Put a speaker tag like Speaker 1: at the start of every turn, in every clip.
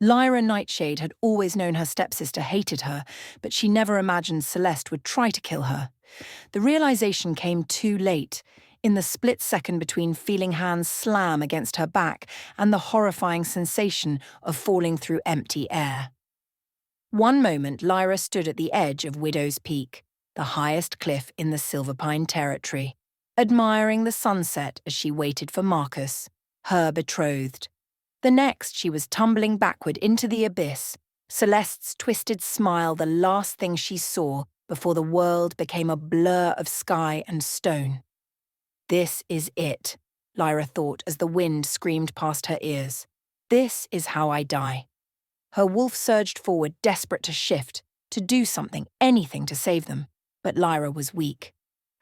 Speaker 1: Lyra Nightshade had always known her stepsister hated her, but she never imagined Celeste would try to kill her. The realization came too late, in the split second between feeling hands slam against her back and the horrifying sensation of falling through empty air. One moment, Lyra stood at the edge of Widow's Peak, the highest cliff in the Silverpine territory, admiring the sunset as she waited for Marcus, her betrothed. The next, she was tumbling backward into the abyss, Celeste's twisted smile the last thing she saw before the world became a blur of sky and stone. This is it, Lyra thought as the wind screamed past her ears. This is how I die. Her wolf surged forward, desperate to shift, to do something, anything to save them. But Lyra was weak,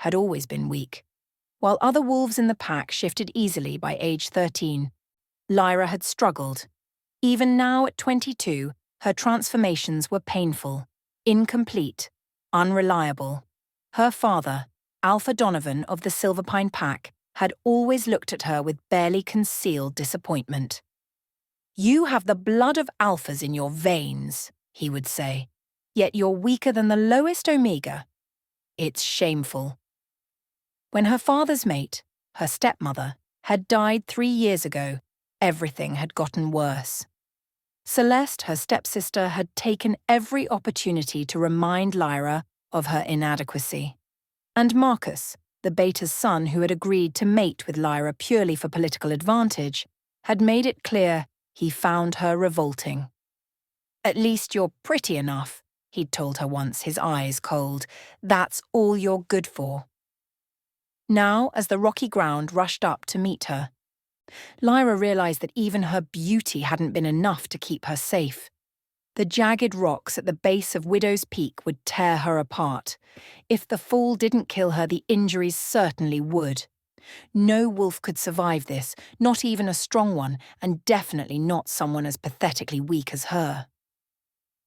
Speaker 1: had always been weak. While other wolves in the pack shifted easily by age 13, Lyra had struggled. Even now at 22, her transformations were painful, incomplete, unreliable. Her father, Alpha Donovan of the Silverpine Pack, had always looked at her with barely concealed disappointment. "You have the blood of alphas in your veins," he would say, "yet you're weaker than the lowest omega. It's shameful." When her father's mate, her stepmother, had died 3 years ago, everything had gotten worse. Celeste, her stepsister, had taken every opportunity to remind Lyra of her inadequacy. And Marcus, the beta's son who had agreed to mate with Lyra purely for political advantage, had made it clear he found her revolting. "At least you're pretty enough," he'd told her once, his eyes cold. "That's all you're good for." Now, as the rocky ground rushed up to meet her, Lyra realized that even her beauty hadn't been enough to keep her safe. The jagged rocks at the base of Widow's Peak would tear her apart. If the fall didn't kill her, the injuries certainly would. No wolf could survive this, not even a strong one, and definitely not someone as pathetically weak as her.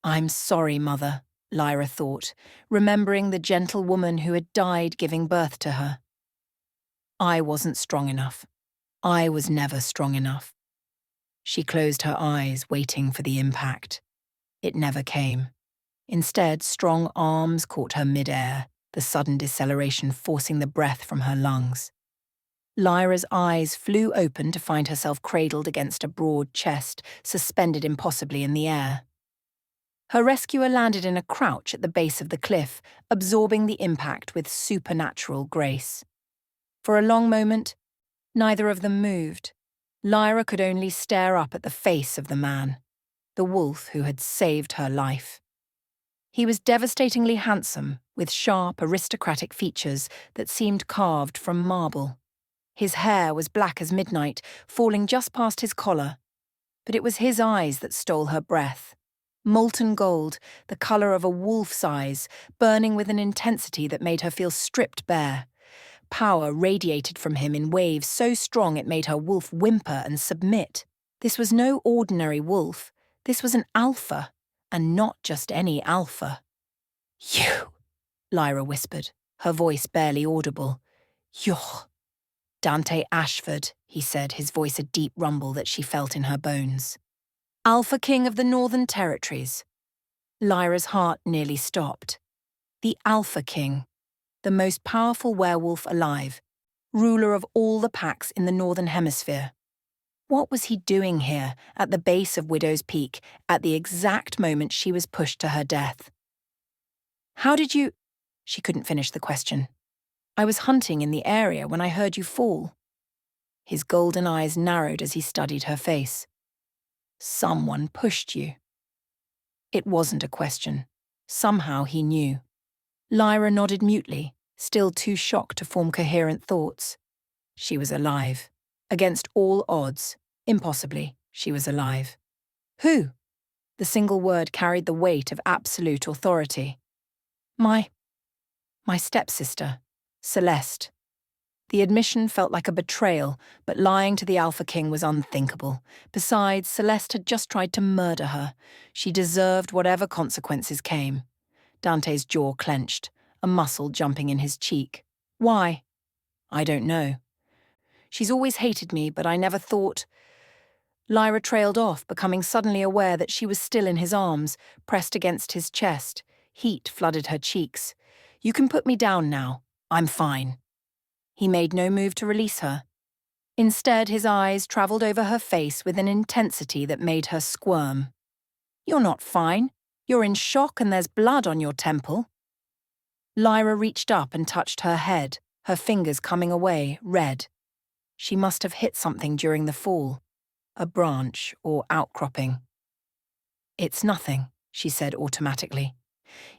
Speaker 1: "I'm sorry, Mother," Lyra thought, remembering the gentle woman who had died giving birth to her. "I wasn't strong enough. I was never strong enough." She closed her eyes, waiting for the impact. It never came. Instead, strong arms caught her mid-air, the sudden deceleration forcing the breath from her lungs. Lyra's eyes flew open to find herself cradled against a broad chest, suspended impossibly in the air. Her rescuer landed in a crouch at the base of the cliff, absorbing the impact with supernatural grace. For a long moment, neither of them moved. Lyra could only stare up at the face of the man, the wolf who had saved her life. He was devastatingly handsome, with sharp, aristocratic features that seemed carved from marble. His hair was black as midnight, falling just past his collar. But it was his eyes that stole her breath. Molten gold, the colour of a wolf's eyes, burning with an intensity that made her feel stripped bare. Power radiated from him in waves so strong it made her wolf whimper and submit. This was no ordinary wolf. This was an alpha, and not just any alpha. "You," Lyra whispered, her voice barely audible. "You're Dante Ashford," he said, his voice a deep rumble that she felt in her bones. "Alpha King of the Northern Territories." Lyra's heart nearly stopped. The Alpha King, the most powerful werewolf alive, ruler of all the packs in the Northern Hemisphere. What was he doing here, at the base of Widow's Peak, at the exact moment she was pushed to her death? "How did you—" She couldn't finish the question. "I was hunting in the area when I heard you fall." His golden eyes narrowed as he studied her face. "Someone pushed you." It wasn't a question. Somehow he knew. Lyra nodded mutely, still too shocked to form coherent thoughts. She was alive. Against all odds, impossibly, she was alive. "Who?" The single word carried the weight of absolute authority. My stepsister, Celeste." The admission felt like a betrayal, but lying to the Alpha King was unthinkable. Besides, Celeste had just tried to murder her. She deserved whatever consequences came. Dante's jaw clenched, a muscle jumping in his cheek. "Why?" "I don't know. She's always hated me, but I never thought..." Lyra trailed off, becoming suddenly aware that she was still in his arms, pressed against his chest. Heat flooded her cheeks. "You can put me down now. I'm fine." He made no move to release her. Instead, his eyes travelled over her face with an intensity that made her squirm. "You're not fine. You're in shock and there's blood on your temple." Lyra reached up and touched her head, her fingers coming away, red. She must have hit something during the fall. A branch or outcropping. "It's nothing," she said automatically.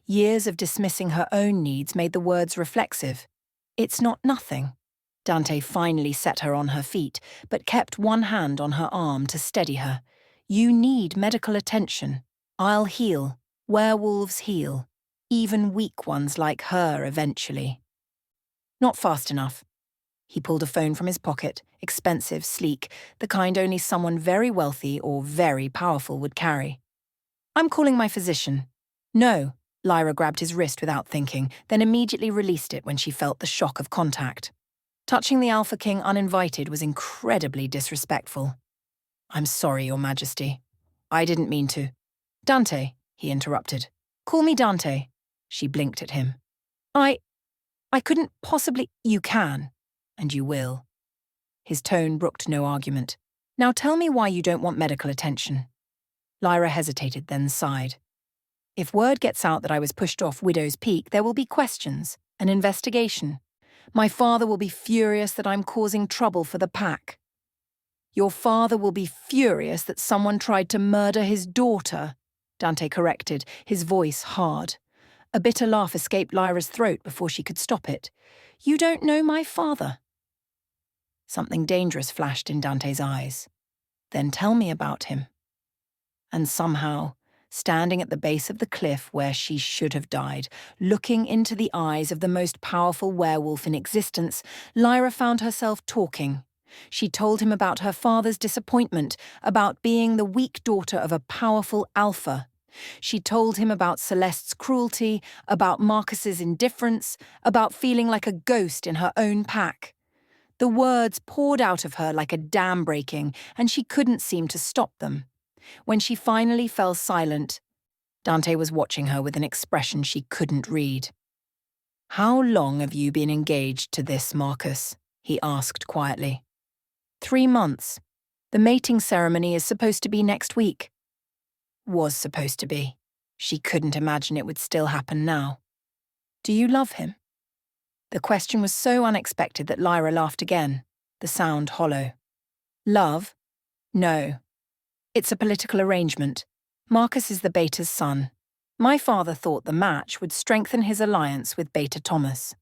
Speaker 1: Years of dismissing her own needs made the words reflexive. "It's not nothing." Dante finally set her on her feet, but kept one hand on her arm to steady her. "You need medical attention. I'll heal. Werewolves heal. Even weak ones like her eventually." "Not fast enough." He pulled a phone from his pocket, expensive, sleek, the kind only someone very wealthy or very powerful would carry. "I'm calling my physician." "No." Lyra grabbed his wrist without thinking, then immediately released it when she felt the shock of contact. Touching the Alpha King uninvited was incredibly disrespectful. "I'm sorry, Your Majesty. I didn't mean to." "Dante," he interrupted. "Call me Dante." She blinked at him. I couldn't possibly—" "You can, and you will." His tone brooked no argument. "Now tell me why you don't want medical attention." Lyra hesitated, then sighed. "If word gets out that I was pushed off Widow's Peak, there will be questions, an investigation. My father will be furious that I'm causing trouble for the pack." "Your father will be furious that someone tried to murder his daughter," Dante corrected, his voice hard. A bitter laugh escaped Lyra's throat before she could stop it. "You don't know my father." Something dangerous flashed in Dante's eyes. "Then tell me about him." And somehow, standing at the base of the cliff where she should have died, looking into the eyes of the most powerful werewolf in existence, Lyra found herself talking. She told him about her father's disappointment, about being the weak daughter of a powerful alpha. She told him about Celeste's cruelty, about Marcus's indifference, about feeling like a ghost in her own pack. The words poured out of her like a dam breaking, and she couldn't seem to stop them. When she finally fell silent, Dante was watching her with an expression she couldn't read. "How long have you been engaged to this Marcus?" he asked quietly. 3 months. The mating ceremony is supposed to be next week." Was supposed to be. She couldn't imagine it would still happen now. "Do you love him?" The question was so unexpected that Lyra laughed again, the sound hollow. "Love? No. It's a political arrangement. Marcus is the Beta's son. My father thought the match would strengthen his alliance with Beta Thomas."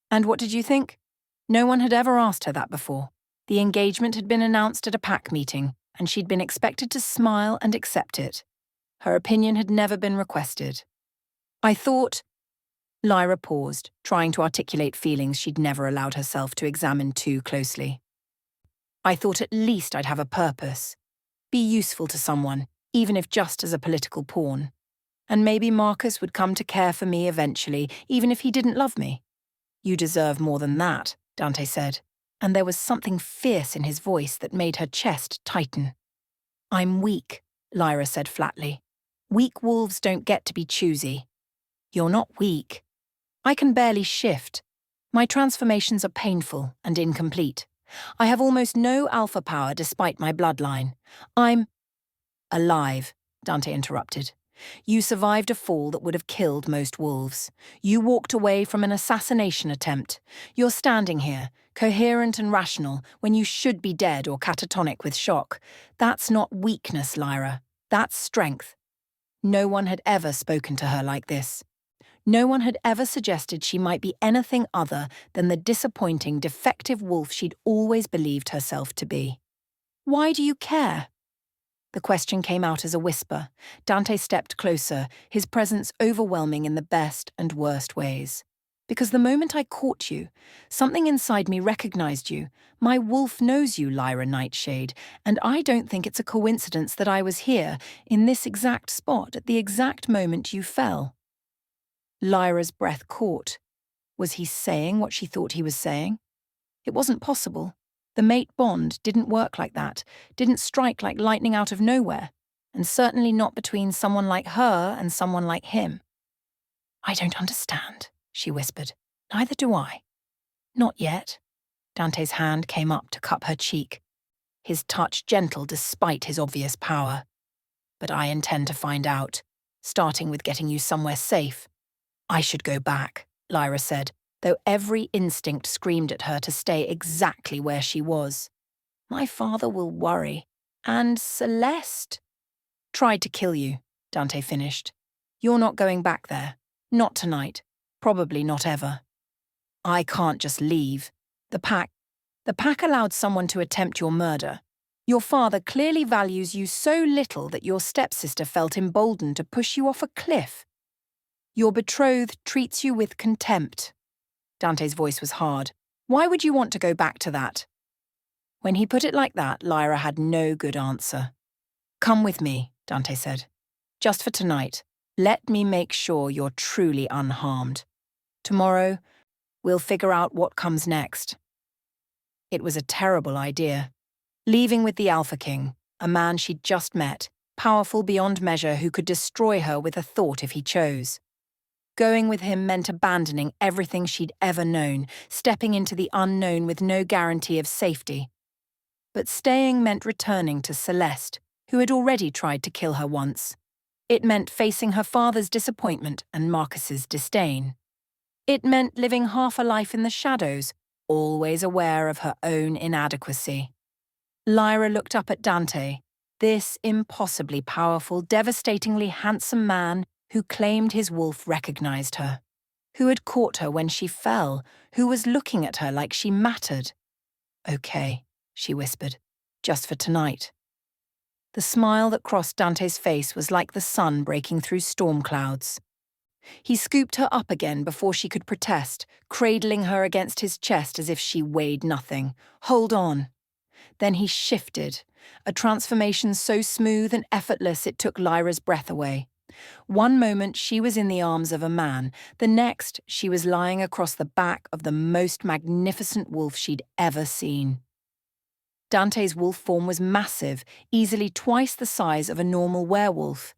Speaker 1: And what did you think? No one had ever asked her that before. The engagement had been announced at a pack meeting, and she'd been expected to smile and accept it. Her opinion had never been requested. "I thought—" Lyra paused, trying to articulate feelings she'd never allowed herself to examine too closely. "I thought at least I'd have a purpose. Be useful to someone, even if just as a political pawn. And maybe Marcus would come to care for me eventually, even if he didn't love me." "You deserve more than that," Dante said, and there was something fierce in his voice that made her chest tighten. "I'm weak," Lyra said flatly. "Weak wolves don't get to be choosy." "You're not weak. I can barely shift. My transformations are painful and incomplete. I have almost no alpha power despite my bloodline. I'm—" "Alive," Dante interrupted. "You survived a fall that would have killed most wolves. You walked away from an assassination attempt. You're standing here, coherent and rational, when you should be dead or catatonic with shock. That's not weakness, Lyra. That's strength." No one had ever spoken to her like this. No one had ever suggested she might be anything other than the disappointing, defective wolf she'd always believed herself to be. "Why do you care?" The question came out as a whisper. Dante stepped closer, his presence overwhelming in the best and worst ways. "Because the moment I caught you, something inside me recognized you. My wolf knows you, Lyra Nightshade, and I don't think it's a coincidence that I was here, in this exact spot, at the exact moment you fell." Lyra's breath caught. Was he saying what she thought he was saying? It wasn't possible. The mate bond didn't work like that, didn't strike like lightning out of nowhere, and certainly not between someone like her and someone like him. "I don't understand," she whispered. "Neither do I." "Not yet." Dante's hand came up to cup her cheek, his touch gentle despite his obvious power. "But I intend to find out, starting with getting you somewhere safe." "I should go back," Lyra said, though every instinct screamed at her to stay exactly where she was. "My father will worry. And Celeste—" "Tried to kill you," Dante finished. "You're not going back there. Not tonight. Probably not ever." "I can't just leave. The pack allowed someone to attempt your murder. Your father clearly values you so little that your stepsister felt emboldened to push you off a cliff. Your betrothed treats you with contempt." Dante's voice was hard. "Why would you want to go back to that?" When he put it like that, Lyra had no good answer. "Come with me," Dante said. "Just for tonight. Let me make sure you're truly unharmed. Tomorrow, we'll figure out what comes next." It was a terrible idea. Leaving with the Alpha King, a man she'd just met, powerful beyond measure who could destroy her with a thought if he chose. Going with him meant abandoning everything she'd ever known, stepping into the unknown with no guarantee of safety. But staying meant returning to Celeste, who had already tried to kill her once. It meant facing her father's disappointment and Marcus's disdain. It meant living half a life in the shadows, always aware of her own inadequacy. Lyra looked up at Dante, this impossibly powerful, devastatingly handsome man who claimed his wolf recognized her, who had caught her when she fell, who was looking at her like she mattered. "Okay," she whispered, "just for tonight." The smile that crossed Dante's face was like the sun breaking through storm clouds. He scooped her up again before she could protest, cradling her against his chest as if she weighed nothing. "Hold on." Then he shifted, a transformation so smooth and effortless it took Lyra's breath away. One moment she was in the arms of a man, the next she was lying across the back of the most magnificent wolf she'd ever seen. Dante's wolf form was massive, easily twice the size of a normal werewolf.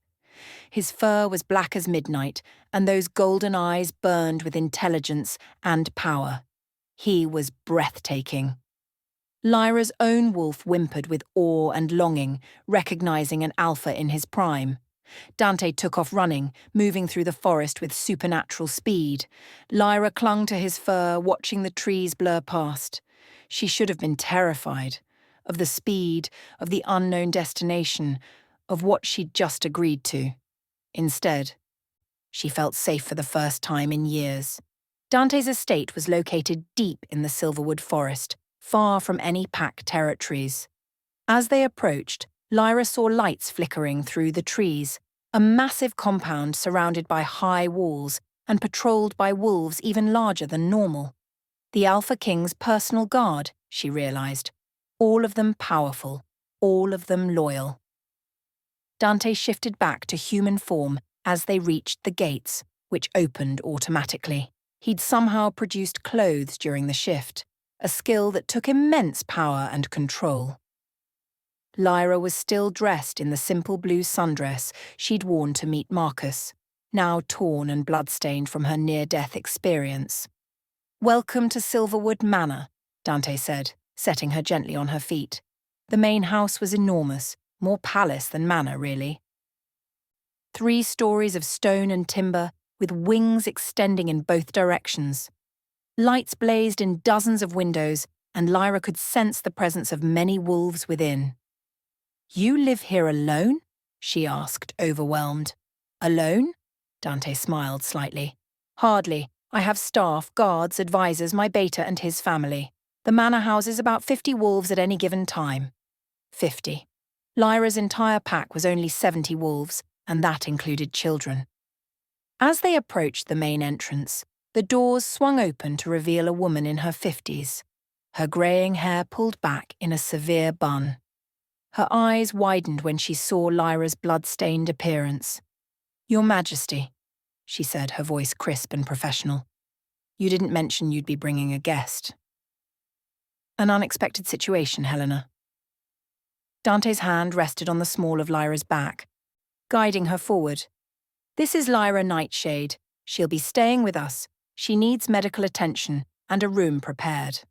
Speaker 1: His fur was black as midnight, and those golden eyes burned with intelligence and power. He was breathtaking. Lyra's own wolf whimpered with awe and longing, recognizing an alpha in his prime. Dante took off running, moving through the forest with supernatural speed. Lyra clung to his fur, watching the trees blur past. She should have been terrified of the speed, of the unknown destination, of what she'd just agreed to. Instead, she felt safe for the first time in years. Dante's estate was located deep in the Silverwood forest, far from any pack territories. As they approached, Lyra saw lights flickering through the trees, a massive compound surrounded by high walls and patrolled by wolves even larger than normal. The Alpha King's personal guard, she realized. All of them powerful, all of them loyal. Dante shifted back to human form as they reached the gates, which opened automatically. He'd somehow produced clothes during the shift, a skill that took immense power and control. Lyra was still dressed in the simple blue sundress she'd worn to meet Marcus, now torn and bloodstained from her near-death experience. "Welcome to Silverwood Manor," Dante said, setting her gently on her feet. The main house was enormous, more palace than manor, really. 3 stories of stone and timber, with wings extending in both directions. Lights blazed in dozens of windows, and Lyra could sense the presence of many wolves within. "You live here alone?" she asked, overwhelmed. "Alone?" Dante smiled slightly. "Hardly. I have staff, guards, advisors, my beta and his family. The manor houses about 50 wolves at any given time." 50. Lyra's entire pack was only 70 wolves, and that included children. As they approached the main entrance, the doors swung open to reveal a woman in her 50s, her greying hair pulled back in a severe bun. Her eyes widened when she saw Lyra's blood-stained appearance. "Your Majesty," she said, her voice crisp and professional. "You didn't mention you'd be bringing a guest." An unexpected situation, Helena. Dante's hand rested on the small of Lyra's back, guiding her forward. This is Lyra Nightshade. She'll be staying with us. She needs medical attention and a room prepared.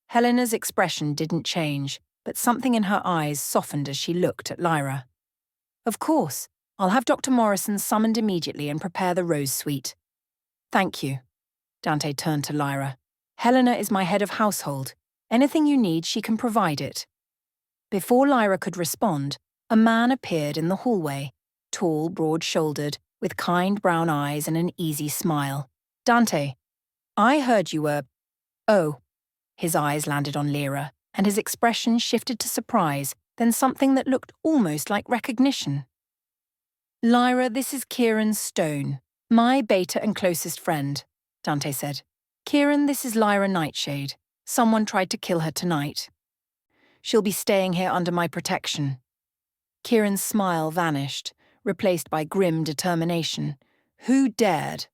Speaker 1: Helena's expression didn't change, but something in her eyes softened as she looked at Lyra. Of course, I'll have Dr. Morrison summoned immediately and prepare the rose suite. Thank you. Dante turned to Lyra. Helena is my head of household. Anything you need, she can provide it. Before Lyra could respond, a man appeared in the hallway, tall, broad-shouldered, with kind brown eyes and an easy smile. Dante, I heard you were… Oh. His eyes landed on Lyra, and his expression shifted to surprise, then something that looked almost like recognition. Lyra, this is Kieran Stone, my beta and closest friend, Dante said. Kieran, this is Lyra Nightshade. Someone tried to kill her tonight. She'll be staying here under my protection. Kieran's smile vanished, replaced by grim determination. Who dared?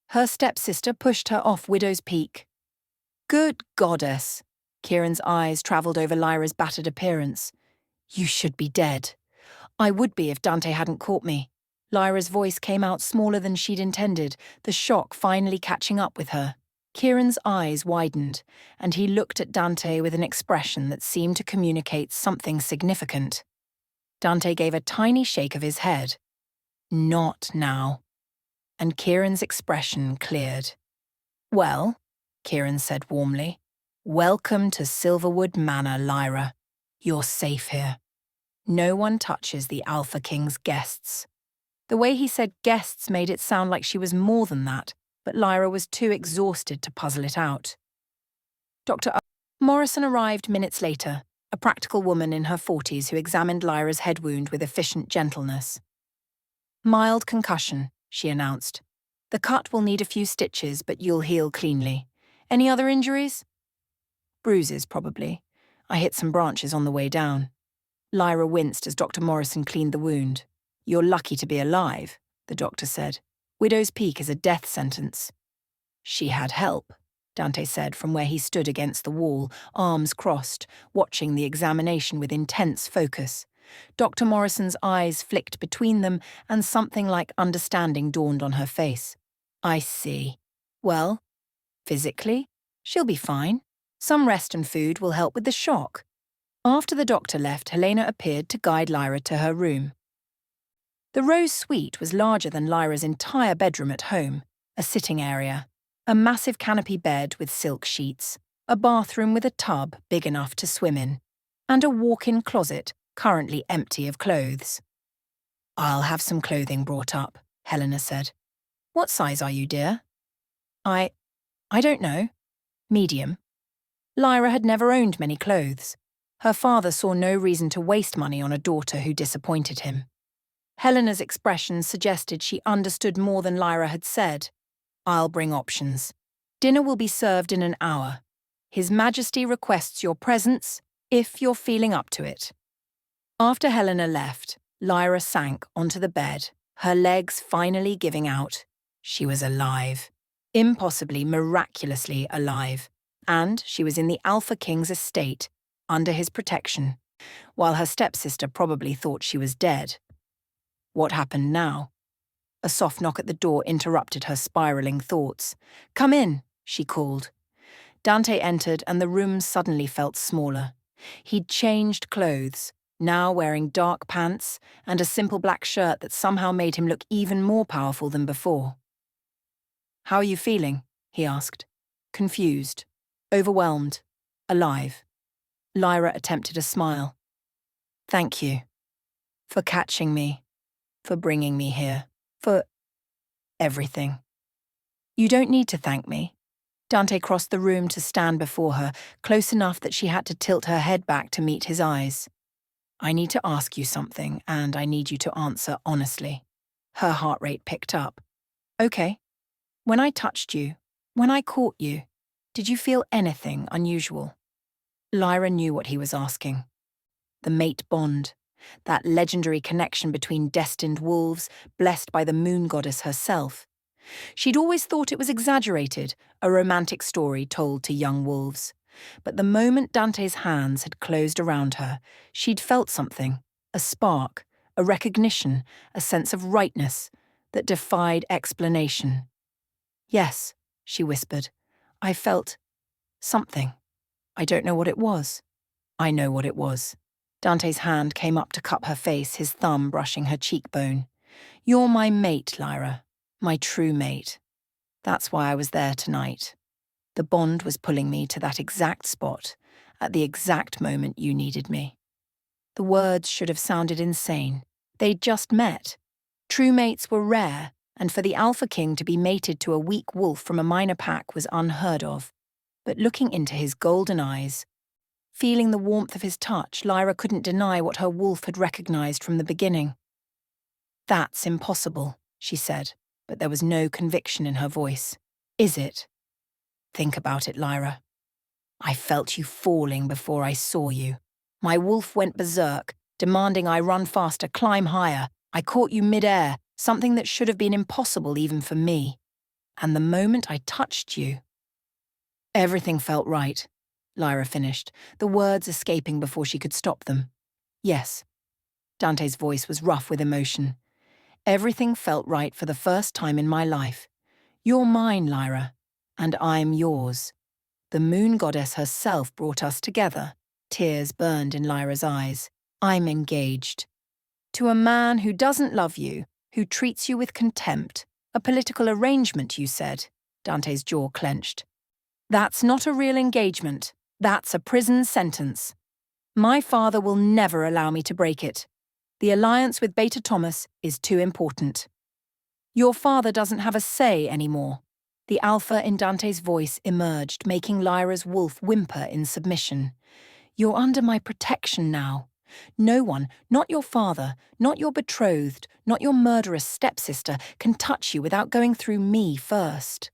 Speaker 1: Her stepsister pushed her off Widow's Peak. Good goddess. Kieran's eyes travelled over Lyra's battered appearance. You should be dead. I would be if Dante hadn't caught me. Lyra's voice came out smaller than she'd intended, the shock finally catching up with her. Kieran's eyes widened, and he looked at Dante with an expression that seemed to communicate something significant. Dante gave a tiny shake of his head. Not now. And Kieran's expression cleared. Well, Kieran said warmly, welcome to Silverwood Manor, Lyra. You're safe here. No one touches the Alpha King's guests. The way he said guests made it sound like she was more than that, but Lyra was too exhausted to puzzle it out. Dr. Morrison arrived minutes later, a practical woman in her 40s who examined Lyra's head wound with efficient gentleness. Mild concussion, she announced. The cut will need a few stitches, but you'll heal cleanly. Any other injuries? Bruises, probably. I hit some branches on the way down. Lyra winced as Dr. Morrison cleaned the wound. You're lucky to be alive, the doctor said. Widow's Peak is a death sentence. She had help, Dante said from where he stood against the wall, arms crossed, watching the examination with intense focus. Dr. Morrison's eyes flicked between them, and something like understanding dawned on her face. I see. Well, physically, she'll be fine. Some rest and food will help with the shock. After the doctor left, Helena appeared to guide Lyra to her room. The Rose Suite was larger than Lyra's entire bedroom at home, a sitting area, a massive canopy bed with silk sheets, a bathroom with a tub big enough to swim in, and a walk-in closet currently empty of clothes. I'll have some clothing brought up, Helena said. What size are you, dear? I don't know. Medium. Lyra had never owned many clothes. Her father saw no reason to waste money on a daughter who disappointed him. Helena's expression suggested she understood more than Lyra had said. I'll bring options. Dinner will be served in an hour. His Majesty requests your presence, if you're feeling up to it. After Helena left, Lyra sank onto the bed, her legs finally giving out. She was alive. Impossibly, miraculously alive. And she was in the Alpha King's estate, under his protection, while her stepsister probably thought she was dead. What happened now? A soft knock at the door interrupted her spiraling thoughts. Come in, she called. Dante entered, and the room suddenly felt smaller. He'd changed clothes, now wearing dark pants and a simple black shirt that somehow made him look even more powerful than before. How are you feeling? He asked. Confused, overwhelmed, alive. Lyra attempted a smile. Thank you. For catching me. For bringing me here. For everything. You don't need to thank me. Dante crossed the room to stand before her, close enough that she had to tilt her head back to meet his eyes. I need to ask you something, and I need you to answer honestly. Her heart rate picked up. Okay. When I touched you, when I caught you, did you feel anything unusual? Lyra knew what he was asking. The mate bond. That legendary connection between destined wolves, blessed by the moon goddess herself. She'd always thought it was exaggerated, a romantic story told to young wolves. But the moment Dante's hands had closed around her, she'd felt something, a spark, a recognition, a sense of rightness that defied explanation. "Yes," she whispered, "I felt something. I don't know what it was." "I know what it was." Dante's hand came up to cup her face, his thumb brushing her cheekbone. "You're my mate, Lyra. My true mate. That's why I was there tonight. The bond was pulling me to that exact spot, at the exact moment you needed me." The words should have sounded insane. They'd just met. True mates were rare, and for the Alpha King to be mated to a weak wolf from a minor pack was unheard of. But looking into his golden eyes, feeling the warmth of his touch, Lyra couldn't deny what her wolf had recognized from the beginning. "That's impossible," she said, but there was no conviction in her voice. "Is it?" "Think about it, Lyra. I felt you falling before I saw you. My wolf went berserk, demanding I run faster, climb higher. I caught you mid-air, something that should have been impossible even for me. And the moment I touched you..." "Everything felt right," Lyra finished, the words escaping before she could stop them. "Yes." Dante's voice was rough with emotion. "Everything felt right for the first time in my life. You're mine, Lyra, and I'm yours. The moon goddess herself brought us together." Tears burned in Lyra's eyes. "I'm engaged. To a man who doesn't love you, who treats you with contempt. A political arrangement, you said." Dante's jaw clenched. "That's not a real engagement. That's a prison sentence. My father will never allow me to break it. The alliance with Beta Thomas is too important. Your father doesn't have a say anymore." The alpha in Dante's voice emerged, making Lyra's wolf whimper in submission. "You're under my protection now. No one, not your father, not your betrothed, not your murderous stepsister, can touch you without going through me first.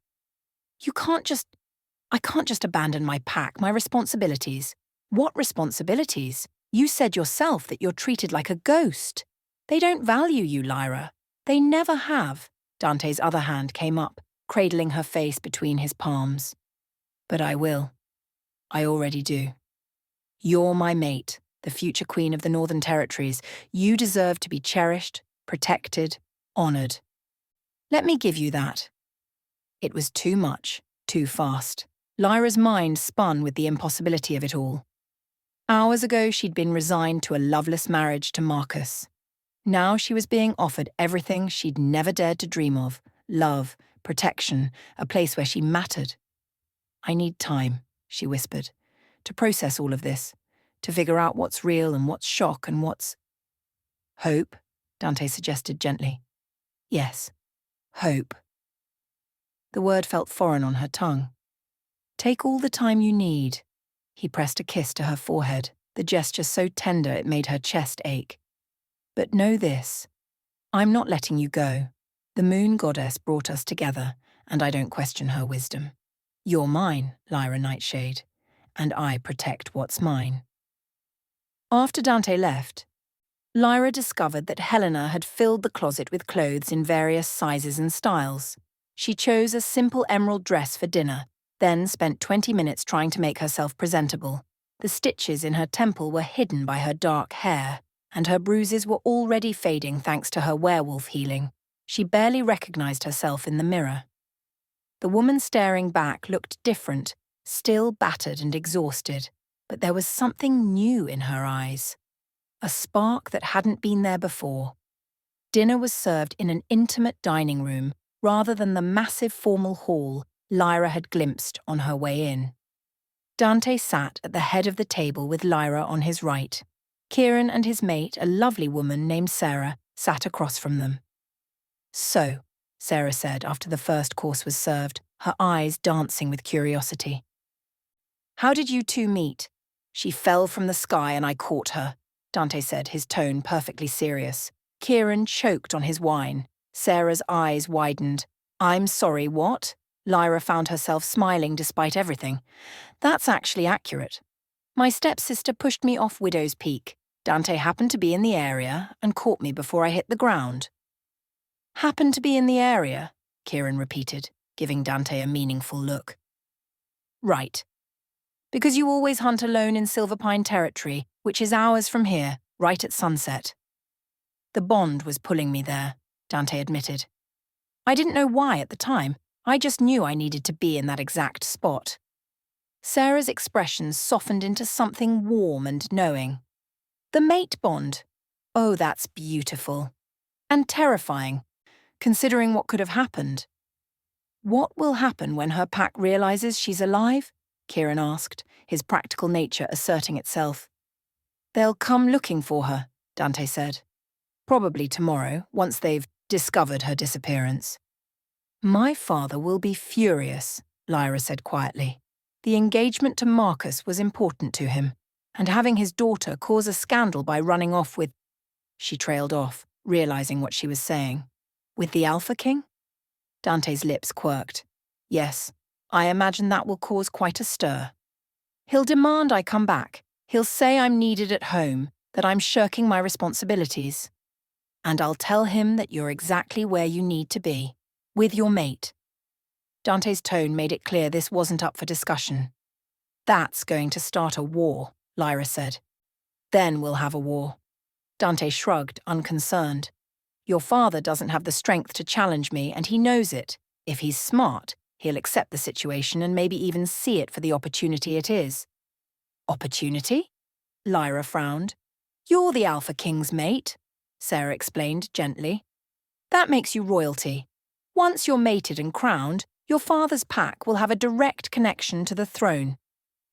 Speaker 1: I can't just abandon my pack, my responsibilities." "What responsibilities? You said yourself that you're treated like a ghost. They don't value you, Lyra. They never have." Dante's other hand came up, cradling her face between his palms. "But I will. I already do. You're my mate, the future queen of the Northern Territories. You deserve to be cherished, protected, honored. Let me give you that." It was too much, too fast. Lyra's mind spun with the impossibility of it all. Hours ago, she'd been resigned to a loveless marriage to Marcus. Now she was being offered everything she'd never dared to dream of: love, protection, a place where she mattered. "I need time," she whispered, "to process all of this, to figure out what's real and what's shock and what's..." "Hope," Dante suggested gently. "Yes, hope." The word felt foreign on her tongue. "Take all the time you need." He pressed a kiss to her forehead, the gesture so tender it made her chest ache. "But know this. I'm not letting you go. The moon goddess brought us together, and I don't question her wisdom. You're mine, Lyra Nightshade, and I protect what's mine." After Dante left, Lyra discovered that Helena had filled the closet with clothes in various sizes and styles. She chose a simple emerald dress for dinner, then spent 20 minutes trying to make herself presentable. The stitches in her temple were hidden by her dark hair, and her bruises were already fading thanks to her werewolf healing. She barely recognized herself in the mirror. The woman staring back looked different, still battered and exhausted, but there was something new in her eyes. A spark that hadn't been there before. Dinner was served in an intimate dining room rather than the massive formal hall Lyra had glimpsed on her way in. Dante sat at the head of the table with Lyra on his right. Kieran and his mate, a lovely woman named Sarah, sat across from them. "So," Sarah said after the first course was served, her eyes dancing with curiosity. "How did you two meet?" "She fell from the sky and I caught her," Dante said, his tone perfectly serious. Kieran choked on his wine. Sarah's eyes widened. "I'm sorry, what?" Lyra found herself smiling despite everything. "That's actually accurate. My stepsister pushed me off Widow's Peak. Dante happened to be in the area and caught me before I hit the ground." "Happened to be in the area," Kieran repeated, giving Dante a meaningful look. "Right. Because you always hunt alone in Silverpine territory, which is hours from here, right at sunset. The bond was pulling me there, Dante admitted. I didn't know why at the time. I just knew I needed to be in that exact spot. Sarah's expression softened into something warm and knowing. The mate bond. Oh, that's beautiful. And terrifying, considering what could have happened. What will happen when her pack realizes she's alive? Kieran asked, his practical nature asserting itself. They'll come looking for her, Dante said. Probably tomorrow, once they've discovered her disappearance. My father will be furious, Lyra said quietly. The engagement to Marcus was important to him, and having his daughter cause a scandal by running off with... She trailed off, realizing what she was saying. With the Alpha King? Dante's lips quirked. Yes, I imagine that will cause quite a stir. He'll demand I come back. He'll say I'm needed at home, that I'm shirking my responsibilities. And I'll tell him that you're exactly where you need to be, with your mate. Dante's tone made it clear this wasn't up for discussion. That's going to start a war, Lyra said. Then we'll have a war. Dante shrugged, unconcerned. Your father doesn't have the strength to challenge me, and he knows it. If he's smart, he'll accept the situation and maybe even see it for the opportunity it is. Opportunity? Lyra frowned. You're the Alpha King's mate, Sarah explained gently. That makes you royalty. Once you're mated and crowned, your father's pack will have a direct connection to the throne.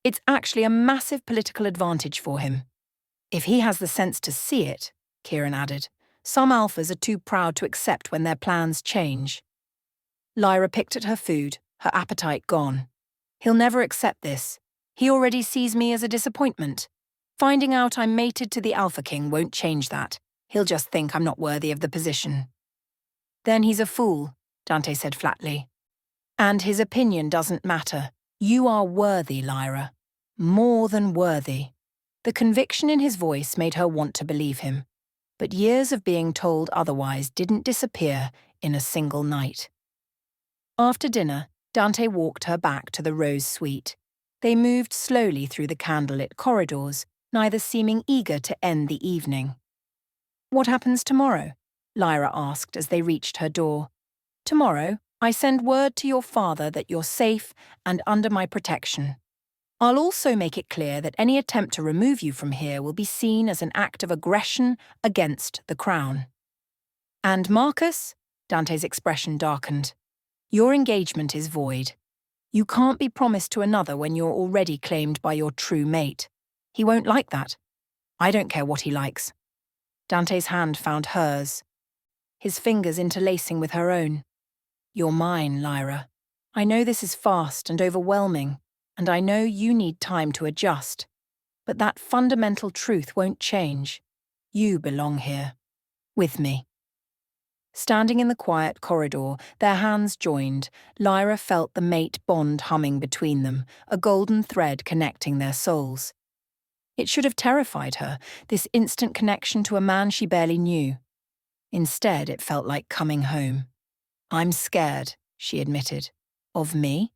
Speaker 1: It's actually a massive political advantage for him. If he has the sense to see it, Kieran added, some alphas are too proud to accept when their plans change. Lyra picked at her food, her appetite gone. He'll never accept this. He already sees me as a disappointment. Finding out I'm mated to the Alpha King won't change that. He'll just think I'm not worthy of the position. Then he's a fool, Dante said flatly. And his opinion doesn't matter. You are worthy, Lyra. More than worthy. The conviction in his voice made her want to believe him. But years of being told otherwise didn't disappear in a single night. After dinner, Dante walked her back to the Rose Suite. They moved slowly through the candlelit corridors, neither seeming eager to end the evening. What happens tomorrow? Lyra asked as they reached her door. Tomorrow, I send word to your father that you're safe and under my protection. I'll also make it clear that any attempt to remove you from here will be seen as an act of aggression against the crown. And Marcus? Dante's expression darkened. Your engagement is void. You can't be promised to another when you're already claimed by your true mate. He won't like that. I don't care what he likes. Dante's hand found hers, his fingers interlacing with her own. You're mine, Lyra. I know this is fast and overwhelming, and I know you need time to adjust. But that fundamental truth won't change. You belong here. With me. Standing in the quiet corridor, their hands joined, Lyra felt the mate bond humming between them, a golden thread connecting their souls. It should have terrified her, this instant connection to a man she barely knew. Instead, it felt like coming home. I'm scared, she admitted. Of me?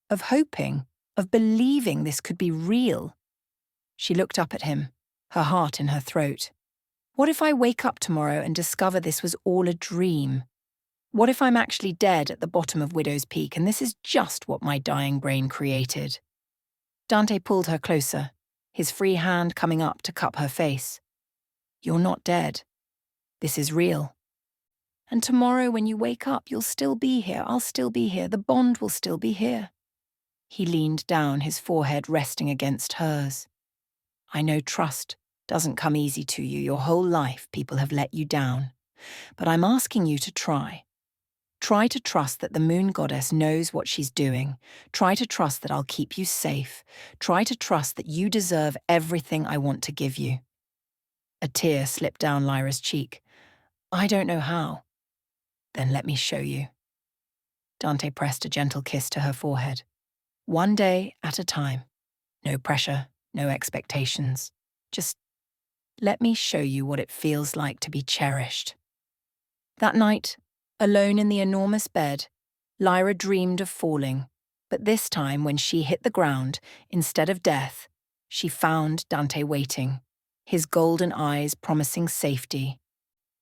Speaker 1: Of hoping, of believing this could be real. She looked up at him, her heart in her throat. What if I wake up tomorrow and discover this was all a dream? What if I'm actually dead at the bottom of Widow's Peak and this is just what my dying brain created? Dante pulled her closer, his free hand coming up to cup her face. You're not dead. This is real. And tomorrow when you wake up, you'll still be here, I'll still be here, the bond will still be here. He leaned down, his forehead resting against hers. I know trust doesn't come easy to you. Your whole life people have let you down. But I'm asking you to try. Try to trust that the moon goddess knows what she's doing. Try to trust that I'll keep you safe. Try to trust that you deserve everything I want to give you. A tear slipped down Lyra's cheek. I don't know how. Then let me show you. Dante pressed a gentle kiss to her forehead. One day at a time. No pressure, no expectations. Just let me show you what it feels like to be cherished. That night, alone in the enormous bed, Lyra dreamed of falling, But this time, when she hit the ground, instead of death, she found Dante waiting, his golden eyes promising safety,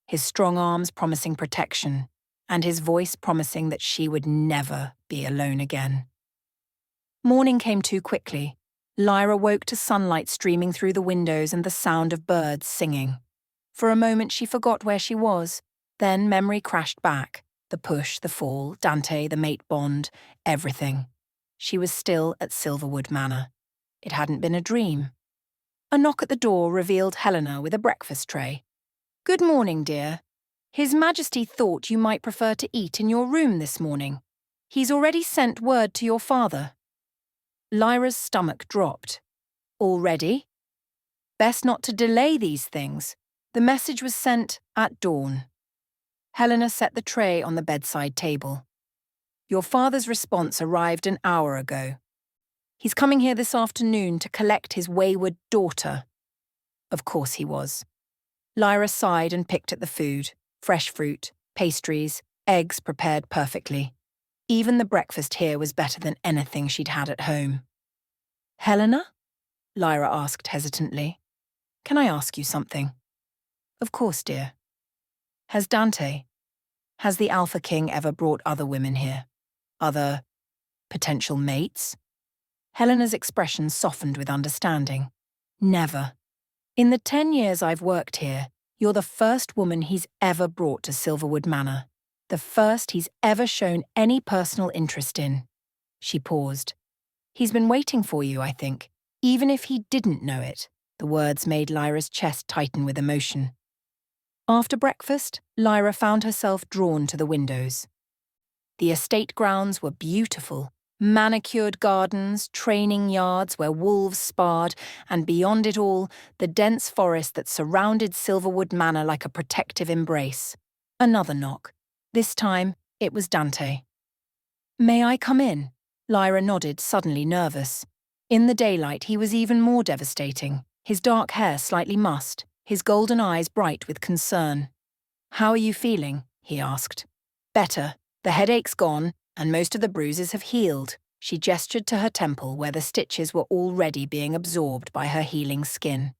Speaker 1: his strong arms promising protection, and his voice promising that she would never be alone again. Morning came too quickly. Lyra woke to sunlight streaming through the windows and the sound of birds singing. For a moment she forgot where she was. Then memory crashed back. The push, the fall, Dante, the mate bond, everything. She was still at Silverwood Manor. It hadn't been a dream. A knock at the door revealed Helena with a breakfast tray. "Good morning, dear. His Majesty thought you might prefer to eat in your room this morning. He's already sent word to your father." Lyra's stomach dropped. Already? Best not to delay these things. The message was sent at dawn. Helena set the tray on the bedside table. "Your father's response arrived an hour ago. He's coming here this afternoon to collect his wayward daughter." Of course he was. Lyra sighed and picked at the food. Fresh fruit, pastries, eggs prepared perfectly. Even the breakfast here was better than anything she'd had at home. "Helena?" Lyra asked hesitantly. "Can I ask you something?" "Of course, dear." Has the Alpha King ever brought other women here? Other potential mates?" Helena's expression softened with understanding. "Never. In the 10 years I've worked here, you're the first woman he's ever brought to Silverwood Manor. The first he's ever shown any personal interest in." She paused. "He's been waiting for you, I think, even if he didn't know it." The words made Lyra's chest tighten with emotion. After breakfast, Lyra found herself drawn to the windows. The estate grounds were beautiful. Manicured gardens, training yards where wolves sparred, and beyond it all, the dense forest that surrounded Silverwood Manor like a protective embrace. Another knock. This time, it was Dante. "May I come in?" Lyra nodded, suddenly nervous. In the daylight, he was even more devastating, his dark hair slightly mussed, his golden eyes bright with concern. "How are you feeling?" he asked. "Better. The headache's gone, and most of the bruises have healed." She gestured to her temple where the stitches were already being absorbed by her healing skin.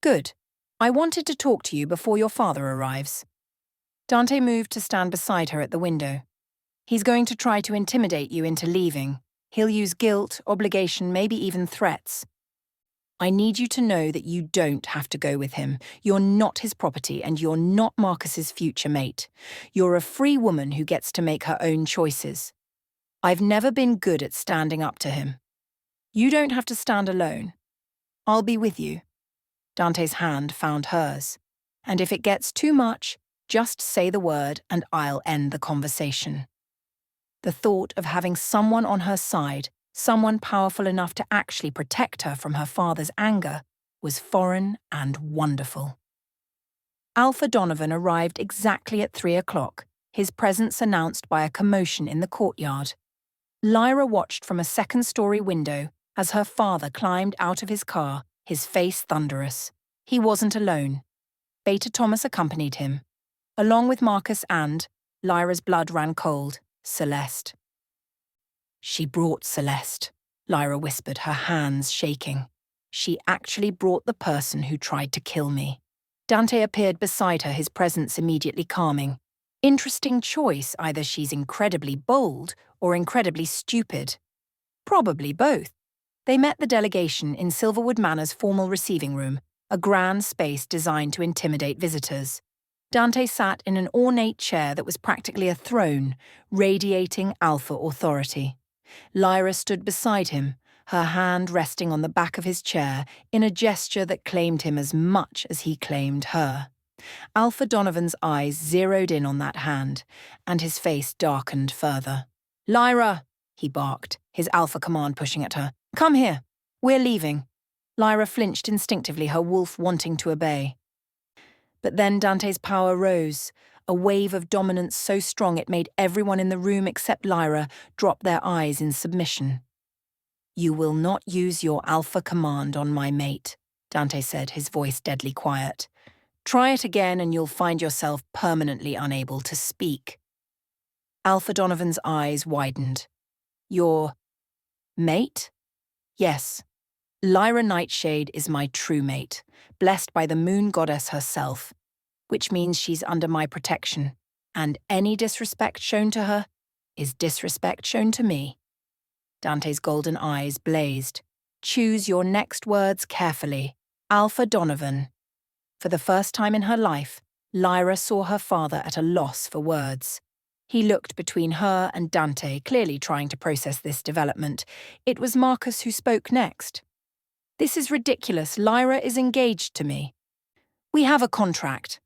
Speaker 1: "Good. I wanted to talk to you before your father arrives." Dante moved to stand beside her at the window. "He's going to try to intimidate you into leaving. He'll use guilt, obligation, maybe even threats. I need you to know that you don't have to go with him. You're not his property, and you're not Marcus's future mate. You're a free woman who gets to make her own choices. I've never been good at standing up to him. You don't have to stand alone. I'll be with you." Dante's hand found hers. "And if it gets too much, just say the word and I'll end the conversation." The thought of having someone on her side, someone powerful enough to actually protect her from her father's anger, was foreign and wonderful. Alpha Donovan arrived exactly at 3 o'clock, his presence announced by a commotion in the courtyard. Lyra watched from a second-story window as her father climbed out of his car, his face thunderous. He wasn't alone. Beta Thomas accompanied him. Along with Marcus and, Lyra's blood ran cold, Celeste. "She brought Celeste," Lyra whispered, her hands shaking. "She actually brought the person who tried to kill me." Dante appeared beside her, his presence immediately calming. "Interesting choice, either she's incredibly bold or incredibly stupid. Probably both." They met the delegation in Silverwood Manor's formal receiving room, a grand space designed to intimidate visitors. Dante sat in an ornate chair that was practically a throne, radiating alpha authority. Lyra stood beside him, her hand resting on the back of his chair in a gesture that claimed him as much as he claimed her. Alpha Donovan's eyes zeroed in on that hand, and his face darkened further. "Lyra!" he barked, his alpha command pushing at her. "Come here. We're leaving." Lyra flinched instinctively, her wolf wanting to obey. But then Dante's power rose, a wave of dominance so strong it made everyone in the room except Lyra drop their eyes in submission. "You will not use your alpha command on my mate," Dante said, his voice deadly quiet. "Try it again and you'll find yourself permanently unable to speak." Alpha Donovan's eyes widened. "You're Mate? Yes. Lyra Nightshade is my true mate, blessed by the moon goddess herself, which means she's under my protection, and any disrespect shown to her is disrespect shown to me. Dante's golden eyes blazed. Choose your next words carefully. Alpha Donovan. For the first time in her life, Lyra saw her father at a loss for words. He looked between her and Dante, clearly trying to process this development. It was Marcus who spoke next. This is ridiculous. Lyra is engaged to me. We have a contract.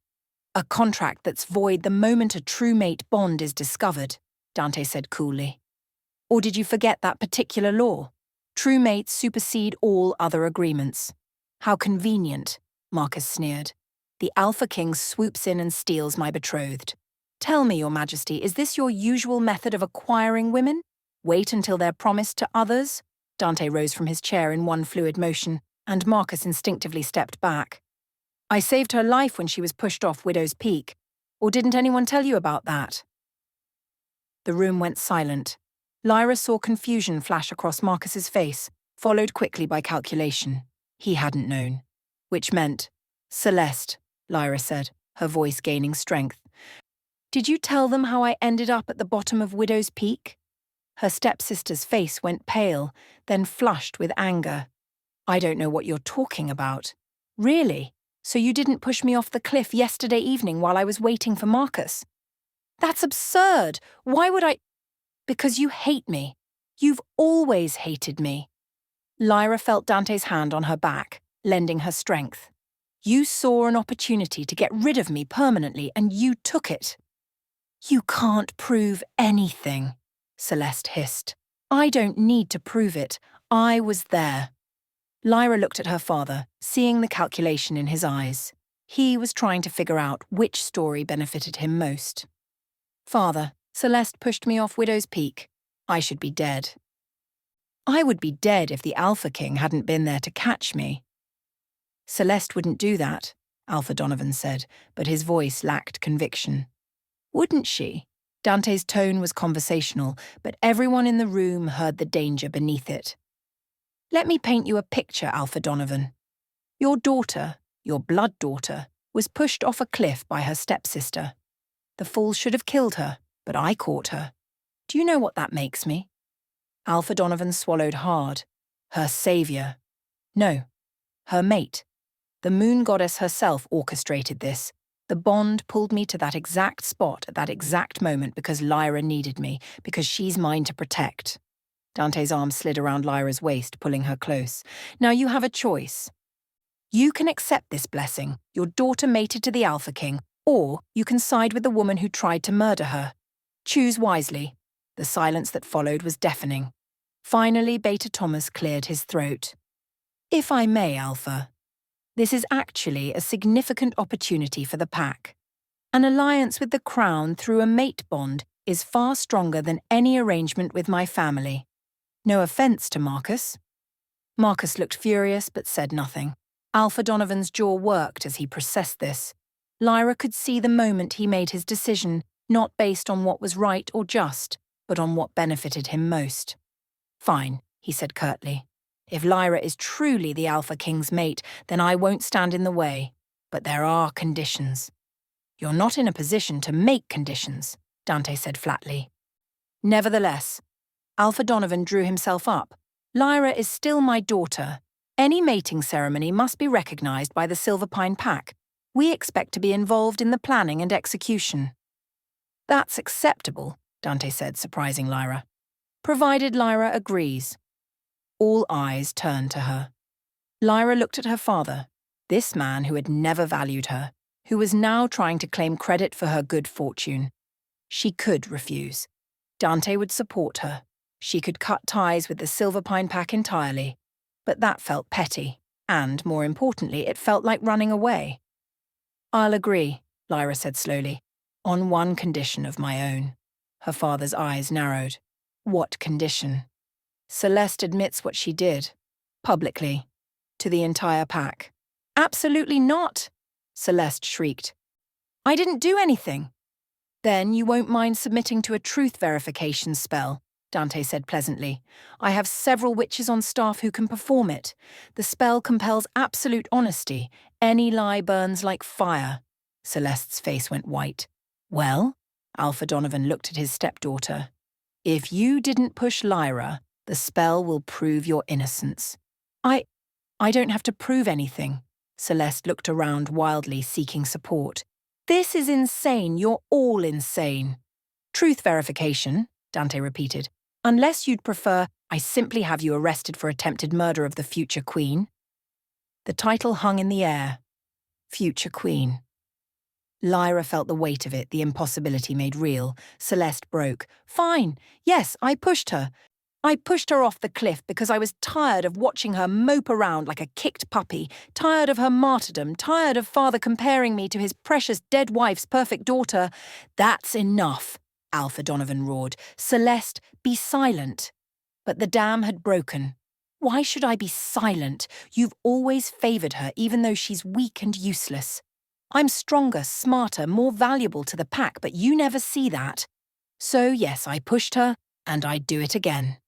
Speaker 1: A contract that's void the moment a true mate bond is discovered, Dante said coolly. Or did you forget that particular law? True mates supersede all other agreements. How convenient, Marcus sneered. The Alpha King swoops in and steals my betrothed. Tell me, Your Majesty, is this your usual method of acquiring women? Wait until they're promised to others? Dante rose from his chair in one fluid motion, and Marcus instinctively stepped back. I saved her life when she was pushed off Widow's Peak. Or didn't anyone tell you about that? The room went silent. Lyra saw confusion flash across Marcus's face, followed quickly by calculation. He hadn't known. Which meant, Celeste, Lyra said, her voice gaining strength. Did you tell them how I ended up at the bottom of Widow's Peak? Her stepsister's face went pale, then flushed with anger. I don't know what you're talking about. Really? So you didn't push me off the cliff yesterday evening while I was waiting for Marcus? That's absurd. Why would I? Because you hate me. You've always hated me. Lyra felt Dante's hand on her back, lending her strength. You saw an opportunity to get rid of me permanently, and you took it. You can't prove anything, Celeste hissed. I don't need to prove it. I was there. Lyra looked at her father, seeing the calculation in his eyes. He was trying to figure out which story benefited him most. Father, Celeste pushed me off Widow's Peak. I should be dead. I would be dead if the Alpha King hadn't been there to catch me. Celeste wouldn't do that, Alpha Donovan said, but his voice lacked conviction. Wouldn't she? Dante's tone was conversational, but everyone in the room heard the danger beneath it. Let me paint you a picture, Alpha Donovan. Your daughter, your blood daughter, was pushed off a cliff by her stepsister. The fall should have killed her, but I caught her. Do you know what that makes me? Alpha Donovan swallowed hard. Her savior. No, her mate. The moon goddess herself orchestrated this. The bond pulled me to that exact spot at that exact moment because Lyra needed me, because she's mine to protect. Dante's arm slid around Lyra's waist, pulling her close. Now you have a choice. You can accept this blessing, your daughter mated to the Alpha King, or you can side with the woman who tried to murder her. Choose wisely. The silence that followed was deafening. Finally, Beta Thomas cleared his throat. If I may, Alpha, this is actually a significant opportunity for the pack. An alliance with the Crown through a mate bond is far stronger than any arrangement with my family. No offense to Marcus. Marcus looked furious but said nothing. Alpha Donovan's jaw worked as he processed this. Lyra could see the moment he made his decision, not based on what was right or just, but on what benefited him most. Fine, he said curtly. If Lyra is truly the Alpha King's mate, then I won't stand in the way. But there are conditions. You're not in a position to make conditions, Dante said flatly. Nevertheless, Alpha Donovan drew himself up. Lyra is still my daughter. Any mating ceremony must be recognized by the Silver Pine Pack. We expect to be involved in the planning and execution. That's acceptable, Dante said, surprising Lyra. Provided Lyra agrees. All eyes turned to her. Lyra looked at her father, this man who had never valued her, who was now trying to claim credit for her good fortune. She could refuse. Dante would support her. She could cut ties with the Silver Pine Pack entirely. But that felt petty, and, more importantly, it felt like running away. I'll agree, Lyra said slowly, on one condition of my own. Her father's eyes narrowed. What condition? Celeste admits what she did, publicly, to the entire pack. Absolutely not, Celeste shrieked. I didn't do anything. Then you won't mind submitting to a truth verification spell, Dante said pleasantly. I have several witches on staff who can perform it. The spell compels absolute honesty. Any lie burns like fire. Celeste's face went white. Well? Alpha Donovan looked at his stepdaughter. If you didn't push Lyra, the spell will prove your innocence. I don't have to prove anything. Celeste looked around wildly, seeking support. This is insane. You're all insane. Truth verification, Dante repeated. Unless you'd prefer, I simply have you arrested for attempted murder of the future queen. The title hung in the air. Future queen. Lyra felt the weight of it, the impossibility made real. Celeste broke. Fine. Yes, I pushed her. I pushed her off the cliff because I was tired of watching her mope around like a kicked puppy, tired of her martyrdom, tired of father comparing me to his precious dead wife's perfect daughter. That's enough, Alpha Donovan roared. Celeste, be silent. But the dam had broken. Why should I be silent? You've always favoured her, even though she's weak and useless. I'm stronger, smarter, more valuable to the pack, but you never see that. So yes, I pushed her, and I'd do it again.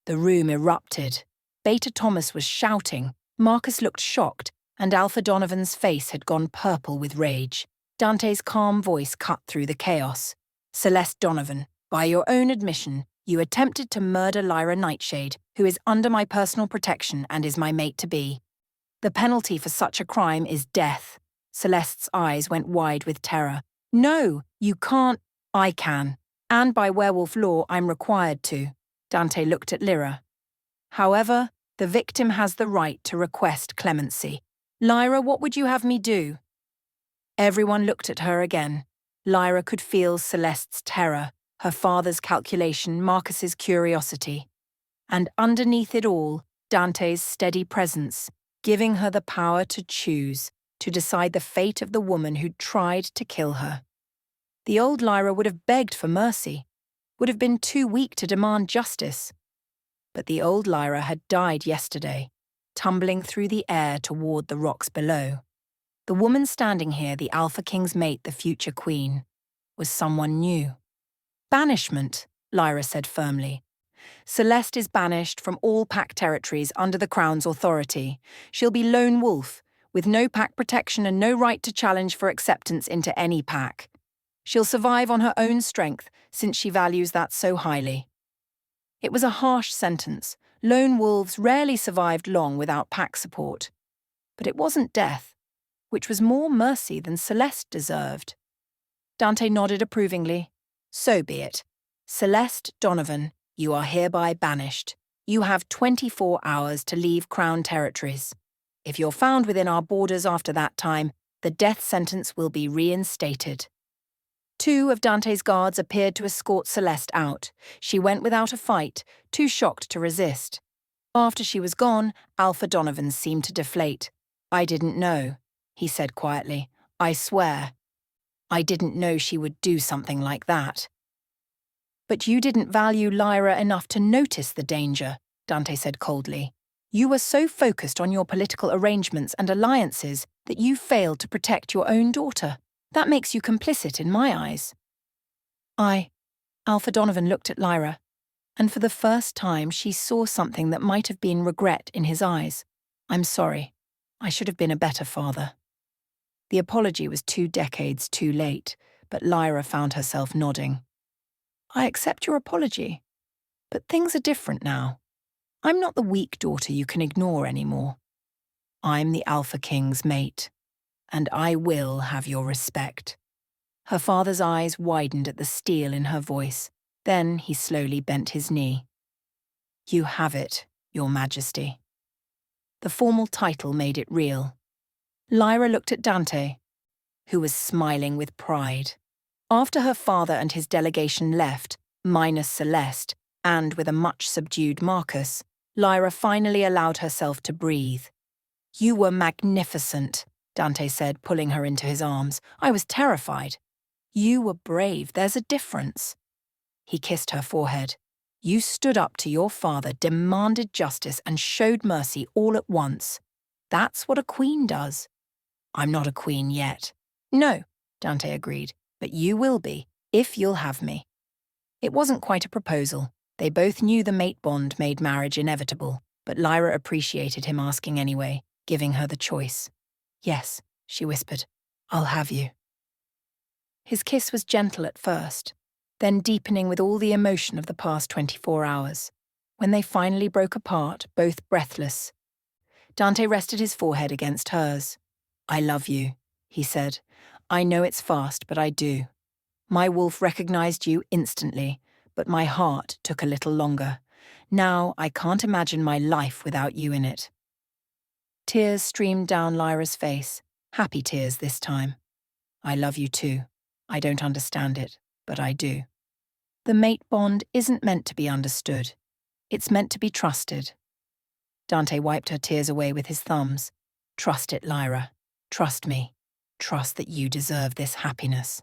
Speaker 1: The room erupted. Beta Thomas was shouting, Marcus looked shocked, and Alpha Donovan's face had gone purple with rage. Dante's calm voice cut through the chaos. Celeste Donovan, by your own admission, you attempted to murder Lyra Nightshade, who is under my personal protection and is my mate-to-be. The penalty for such a crime is death. Celeste's eyes went wide with terror. No, you can't. I can. And by werewolf law, I'm required to. Dante looked at Lyra. However, the victim has the right to request clemency. Lyra, what would you have me do? Everyone looked at her again. Lyra could feel Celeste's terror, her father's calculation, Marcus's curiosity. And underneath it all, Dante's steady presence, giving her the power to choose, to decide the fate of the woman who'd tried to kill her. The old Lyra would have begged for mercy, would have been too weak to demand justice. But the old Lyra had died yesterday, tumbling through the air toward the rocks below. The woman standing here, the Alpha King's mate, the future queen, was someone new. Banishment, Lyra said firmly. Celeste is banished from all pack territories under the Crown's authority. She'll be lone wolf, with no pack protection and no right to challenge for acceptance into any pack. She'll survive on her own strength, since she values that so highly. It was a harsh sentence. Lone wolves rarely survived long without pack support. But it wasn't death, which was more mercy than Celeste deserved. Dante nodded approvingly. So be it. Celeste Donovan, you are hereby banished. You have 24 hours to leave Crown territories. If you're found within our borders after that time, the death sentence will be reinstated. 2 of Dante's guards appeared to escort Celeste out. She went without a fight, too shocked to resist. After she was gone, Alpha Donovan seemed to deflate. I didn't know, he said quietly. I swear. I didn't know she would do something like that. But you didn't value Lyra enough to notice the danger, Dante said coldly. You were so focused on your political arrangements and alliances that you failed to protect your own daughter. That makes you complicit in my eyes. Alpha Donovan looked at Lyra, and for the first time she saw something that might have been regret in his eyes. I'm sorry. I should have been a better father. The apology was 2 decades too late, but Lyra found herself nodding. I accept your apology, but things are different now. I'm not the weak daughter you can ignore anymore. I'm the Alpha King's mate, and I will have your respect. Her father's eyes widened at the steel in her voice. Then he slowly bent his knee. You have it, Your Majesty. The formal title made it real. Lyra looked at Dante, who was smiling with pride. After her father and his delegation left, minus Celeste, and with a much subdued Marcus, Lyra finally allowed herself to breathe. You were magnificent, Dante said, pulling her into his arms. I was terrified. You were brave. There's a difference. He kissed her forehead. You stood up to your father, demanded justice, and showed mercy all at once. That's what a queen does. I'm not a queen yet. No, Dante agreed, but you will be, if you'll have me. It wasn't quite a proposal. They both knew the mate bond made marriage inevitable, but Lyra appreciated him asking anyway, giving her the choice. "Yes," she whispered, "I'll have you." His kiss was gentle at first, then deepening with all the emotion of the past 24 hours. When they finally broke apart, both breathless, Dante rested his forehead against hers. "I love you," he said. "I know it's fast, but I do. My wolf recognized you instantly, but my heart took a little longer. Now I can't imagine my life without you in it." Tears streamed down Lyra's face, happy tears this time. "I love you too. I don't understand it, but I do." The mate bond isn't meant to be understood. It's meant to be trusted. Dante wiped her tears away with his thumbs. "Trust it, Lyra. Trust me. Trust that you deserve this happiness."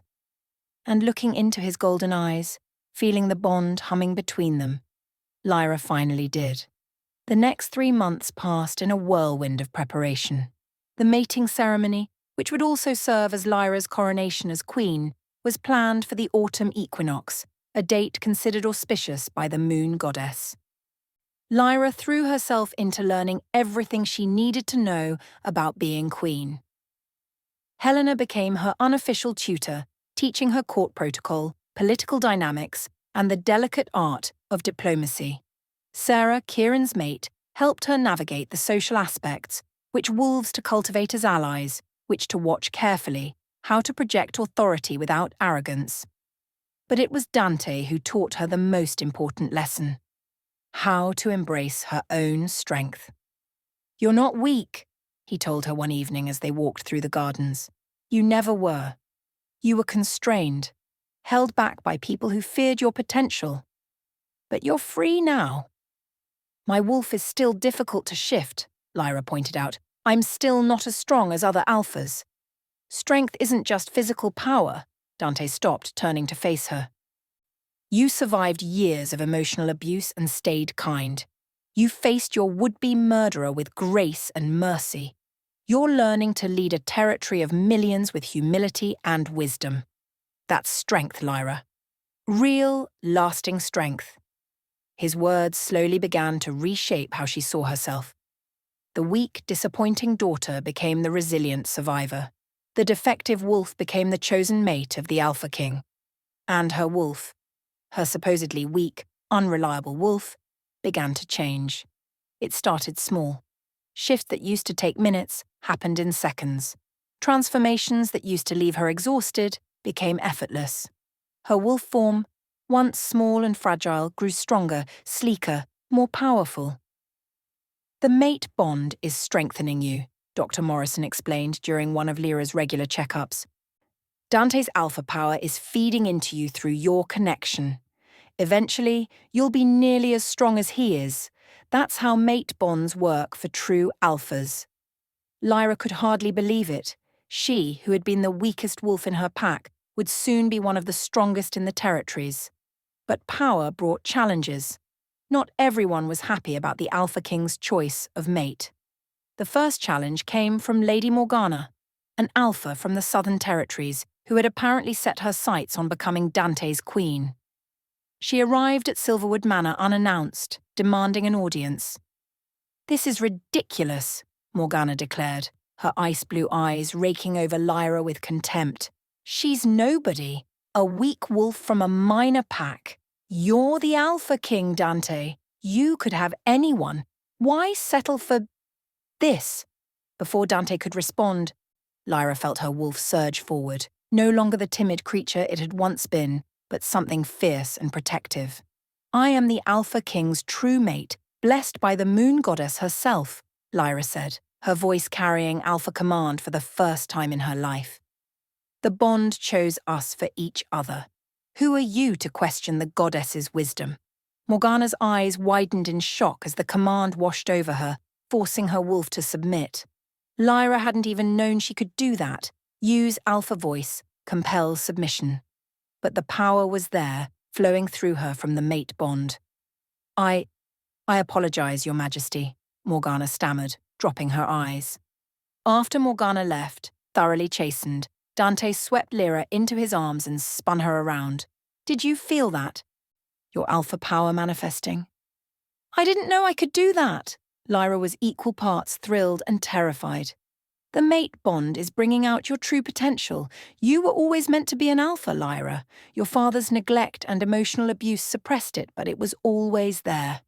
Speaker 1: And looking into his golden eyes, feeling the bond humming between them, Lyra finally did. The next 3 months passed in a whirlwind of preparation. The mating ceremony, which would also serve as Lyra's coronation as queen, was planned for the autumn equinox, a date considered auspicious by the moon goddess. Lyra threw herself into learning everything she needed to know about being queen. Helena became her unofficial tutor, teaching her court protocol, political dynamics, and the delicate art of diplomacy. Sarah, Kieran's mate, helped her navigate the social aspects, which wolves to cultivate as allies, which to watch carefully, how to project authority without arrogance. But it was Dante who taught her the most important lesson: how to embrace her own strength. "You're not weak," he told her one evening as they walked through the gardens. "You never were. You were constrained, held back by people who feared your potential. But you're free now." "My wolf is still difficult to shift," Lyra pointed out. "I'm still not as strong as other alphas." "Strength isn't just physical power." Dante stopped, turning to face her. "You survived years of emotional abuse and stayed kind. You faced your would-be murderer with grace and mercy. You're learning to lead a territory of millions with humility and wisdom. That's strength, Lyra. Real, lasting strength." His words slowly began to reshape how she saw herself. The weak, disappointing daughter became the resilient survivor. The defective wolf became the chosen mate of the Alpha King. And her wolf, her supposedly weak, unreliable wolf, began to change. It started small. Shifts that used to take minutes happened in seconds. Transformations that used to leave her exhausted became effortless. Her wolf form, once small and fragile, grew stronger, sleeker, more powerful. "The mate bond is strengthening you," Dr. Morrison explained during one of Lyra's regular checkups. "Dante's alpha power is feeding into you through your connection. Eventually, you'll be nearly as strong as he is. That's how mate bonds work for true alphas." Lyra could hardly believe it. She, who had been the weakest wolf in her pack, would soon be one of the strongest in the territories. But power brought challenges. Not everyone was happy about the Alpha King's choice of mate. The first challenge came from Lady Morgana, an alpha from the Southern Territories who had apparently set her sights on becoming Dante's queen. She arrived at Silverwood Manor unannounced, demanding an audience. "This is ridiculous," Morgana declared, her ice-blue eyes raking over Lyra with contempt. "She's nobody, a weak wolf from a minor pack. You're the Alpha King, Dante. You could have anyone. Why settle for this?" Before Dante could respond, Lyra felt her wolf surge forward, no longer the timid creature it had once been, but something fierce and protective. "I am the Alpha King's true mate, blessed by the moon goddess herself," Lyra said, her voice carrying alpha command for the first time in her life. "The bond chose us for each other. Who are you to question the goddess's wisdom?" Morgana's eyes widened in shock as the command washed over her, forcing her wolf to submit. Lyra hadn't even known she could do that, use alpha voice, compel submission. But the power was there, flowing through her from the mate bond. I apologize, Your Majesty," Morgana stammered, dropping her eyes. After Morgana left, thoroughly chastened, Dante swept Lyra into his arms and spun her around. "Did you feel that?" Your alpha power manifesting. I didn't know I could do that. Lyra was equal parts thrilled and terrified. The mate bond is bringing out your true potential. You were always meant to be an alpha, Lyra. Your father's neglect and emotional abuse suppressed it, but it was always there.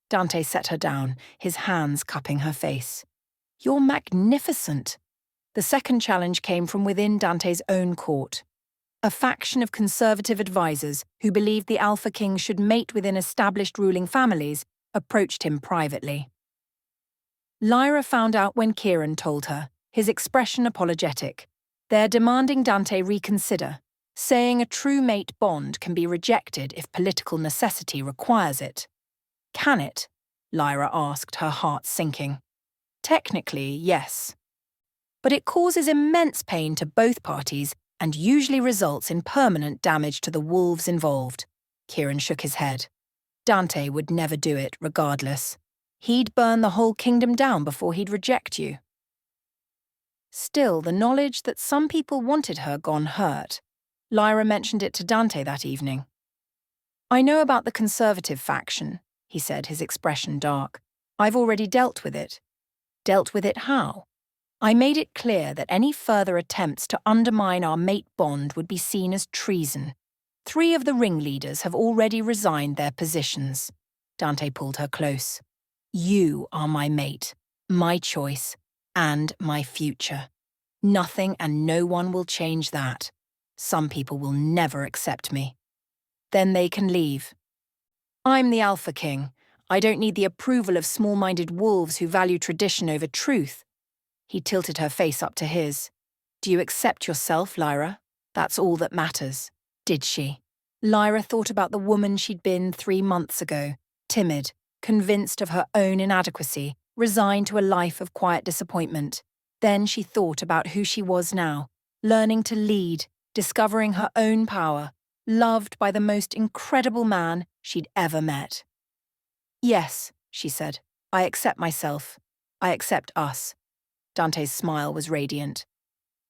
Speaker 1: Dante set her down, his hands cupping her face. You're magnificent. The second challenge came from within Dante's own court. A faction of conservative advisors who believed the Alpha King should mate within established ruling families approached him privately. Lyra found out when Kieran told her, his expression apologetic. They're demanding Dante reconsider, saying a true mate bond can be rejected if political necessity requires it. Can it? Lyra asked, her heart sinking. Technically, yes. But it causes immense pain to both parties and usually results in permanent damage to the wolves involved. Kieran shook his head. Dante would never do it, regardless. He'd burn the whole kingdom down before he'd reject you. Still, the knowledge that some people wanted her gone hurt. Lyra mentioned it to Dante that evening. I know about the conservative faction, he said, his expression dark. I've already dealt with it. Dealt with it how? I made it clear that any further attempts to undermine our mate bond would be seen as treason. 3 of the ringleaders have already resigned their positions. Dante pulled her close. You are my mate, my choice, and my future. Nothing and no one will change that. Some people will never accept me. Then they can leave. I'm the Alpha King. I don't need the approval of small-minded wolves who value tradition over truth. He tilted her face up to his. Do you accept yourself, Lyra? That's all that matters. Did she? Lyra thought about the woman she'd been 3 months ago, timid, convinced of her own inadequacy, resigned to a life of quiet disappointment. Then she thought about who she was now, learning to lead, discovering her own power, loved by the most incredible man she'd ever met. Yes, she said, I accept myself. I accept us. Dante's smile was radiant.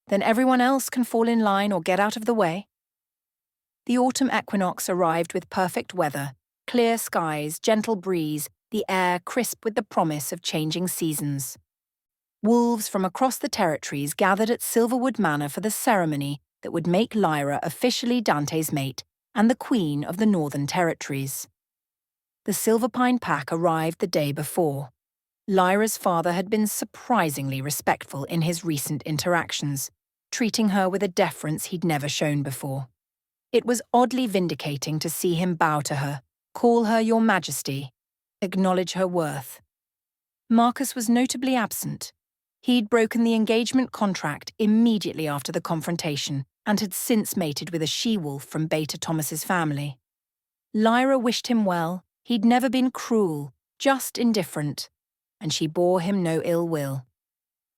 Speaker 1: Then everyone else can fall in line or get out of the way. The autumn equinox arrived with perfect weather, clear skies, gentle breeze, the air crisp with the promise of changing seasons. Wolves from across the territories gathered at Silverwood Manor for the ceremony that would make Lyra officially Dante's mate and the Queen of the Northern Territories. The Silverpine pack arrived the day before. Lyra's father had been surprisingly respectful in his recent interactions, treating her with a deference he'd never shown before. It was oddly vindicating to see him bow to her, call her Your Majesty, acknowledge her worth. Marcus was notably absent. He'd broken the engagement contract immediately after the confrontation and had since mated with a she-wolf from Beta Thomas's family. Lyra wished him well. He'd never been cruel, just indifferent, and she bore him no ill will.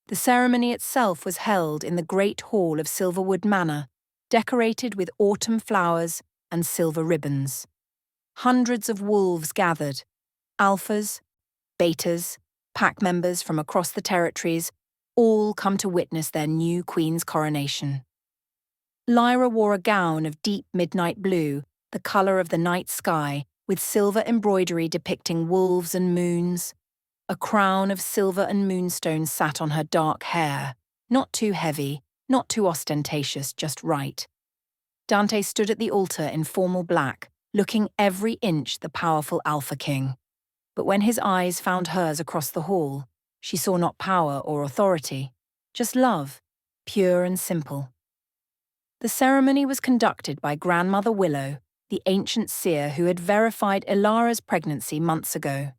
Speaker 1: The ceremony itself was held in the great hall of Silverwood Manor, decorated with autumn flowers and silver ribbons. Hundreds of wolves gathered, alphas, betas, pack members from across the territories, all come to witness their new queen's coronation. Lyra wore a gown of deep midnight blue, the colour of the night sky, with silver embroidery depicting wolves and moons. A crown of silver and moonstones sat on her dark hair, not too heavy, not too ostentatious, just right. Dante stood at the altar in formal black, looking every inch the powerful Alpha King. But when his eyes found hers across the hall, she saw not power or authority, just love, pure and simple. The ceremony was conducted by Grandmother Willow, the ancient seer who had verified Ilara's pregnancy months ago.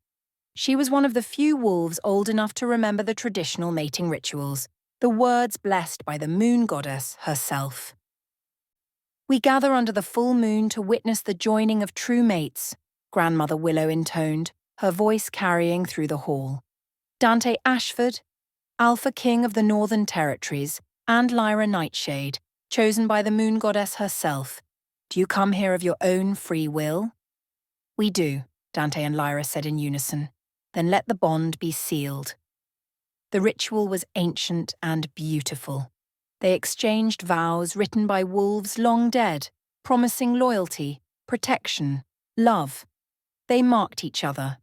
Speaker 1: She was one of the few wolves old enough to remember the traditional mating rituals, the words blessed by the moon goddess herself. We gather under the full moon to witness the joining of true mates, Grandmother Willow intoned, her voice carrying through the hall. Dante Ashford, Alpha King of the Northern Territories, and Lyra Nightshade, chosen by the moon goddess herself. Do you come here of your own free will? We do, Dante and Lyra said in unison. Then let the bond be sealed. The ritual was ancient and beautiful. They exchanged vows written by wolves long dead, promising loyalty, protection, love. They marked each other.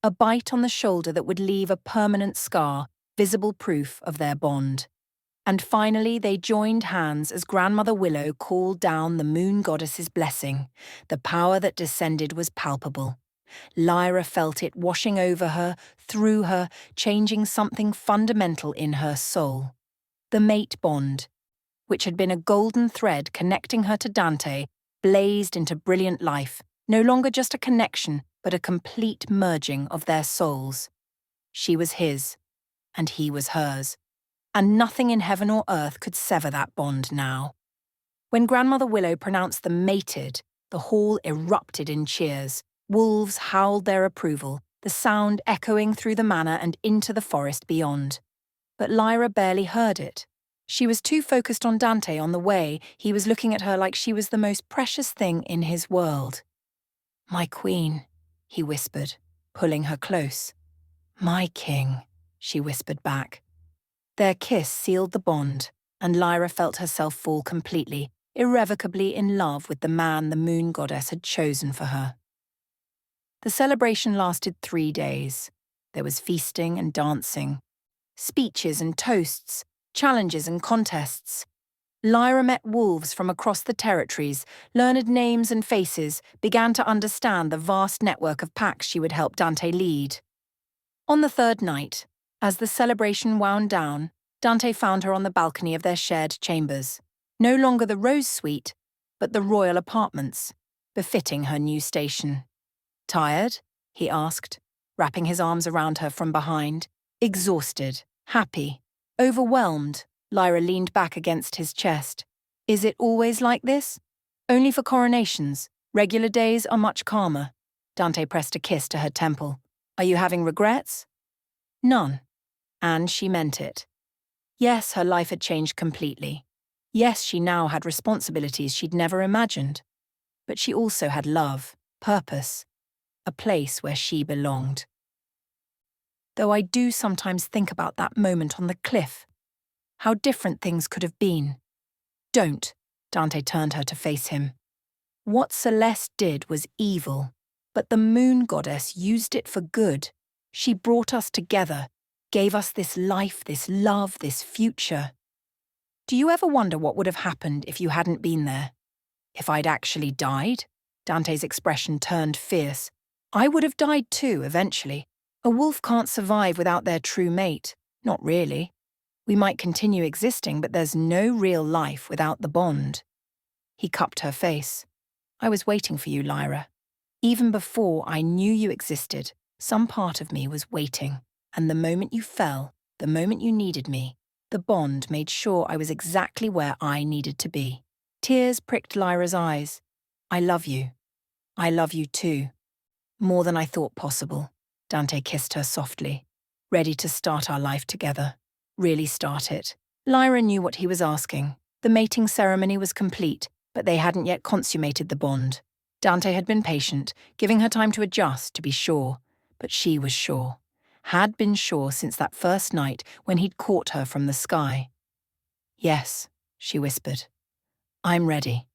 Speaker 1: A bite on the shoulder that would leave a permanent scar, visible proof of their bond. And finally, they joined hands as Grandmother Willow called down the moon goddess's blessing. The power that descended was palpable. Lyra felt it washing over her, through her, changing something fundamental in her soul. The mate bond, which had been a golden thread connecting her to Dante, blazed into brilliant life, no longer just a connection, but a complete merging of their souls. She was his, and he was hers, and nothing in heaven or earth could sever that bond now. When Grandmother Willow pronounced them mated, the hall erupted in cheers. Wolves howled their approval, the sound echoing through the manor and into the forest beyond. But Lyra barely heard it. She was too focused on Dante on the way. He was looking at her like she was the most precious thing in his world. "My queen," he whispered, pulling her close. "My king," she whispered back. Their kiss sealed the bond, and Lyra felt herself fall completely, irrevocably in love with the man the moon goddess had chosen for her. The celebration lasted 3 days. There was feasting and dancing, speeches and toasts, challenges and contests. Lyra met wolves from across the territories, learned names and faces, began to understand the vast network of packs she would help Dante lead. On the 3rd night, as the celebration wound down, Dante found her on the balcony of their shared chambers. No longer the Rose Suite, but the royal apartments, befitting her new station. "Tired?" he asked, wrapping his arms around her from behind. Exhausted, happy, overwhelmed, Lyra leaned back against his chest. "Is it always like this?" "Only for coronations. Regular days are much calmer." Dante pressed a kiss to her temple. "Are you having regrets?" "None." And she meant it. Yes, her life had changed completely. Yes, she now had responsibilities she'd never imagined. But she also had love, purpose, a place where she belonged. Though I do sometimes think about that moment on the cliff. How different things could have been. "Don't," Dante turned her to face him. "What Celeste did was evil, but the moon goddess used it for good. She brought us together, gave us this life, this love, this future. Do you ever wonder what would have happened if you hadn't been there? If I'd actually died?" Dante's expression turned fierce. "I would have died too, eventually. A wolf can't survive without their true mate. Not really. We might continue existing, but there's no real life without the bond." He cupped her face. "I was waiting for you, Lyra. Even before I knew you existed, some part of me was waiting. And the moment you fell, the moment you needed me, the bond made sure I was exactly where I needed to be." Tears pricked Lyra's eyes. "I love you. I love you too. More than I thought possible." Dante kissed her softly. "Ready to start our life together. Really start it." Lyra knew what he was asking. The mating ceremony was complete, but they hadn't yet consummated the bond. Dante had been patient, giving her time to adjust, to be sure. But she was sure. Had been sure since that first night when he'd caught her from the sky. "Yes," she whispered. "I'm ready."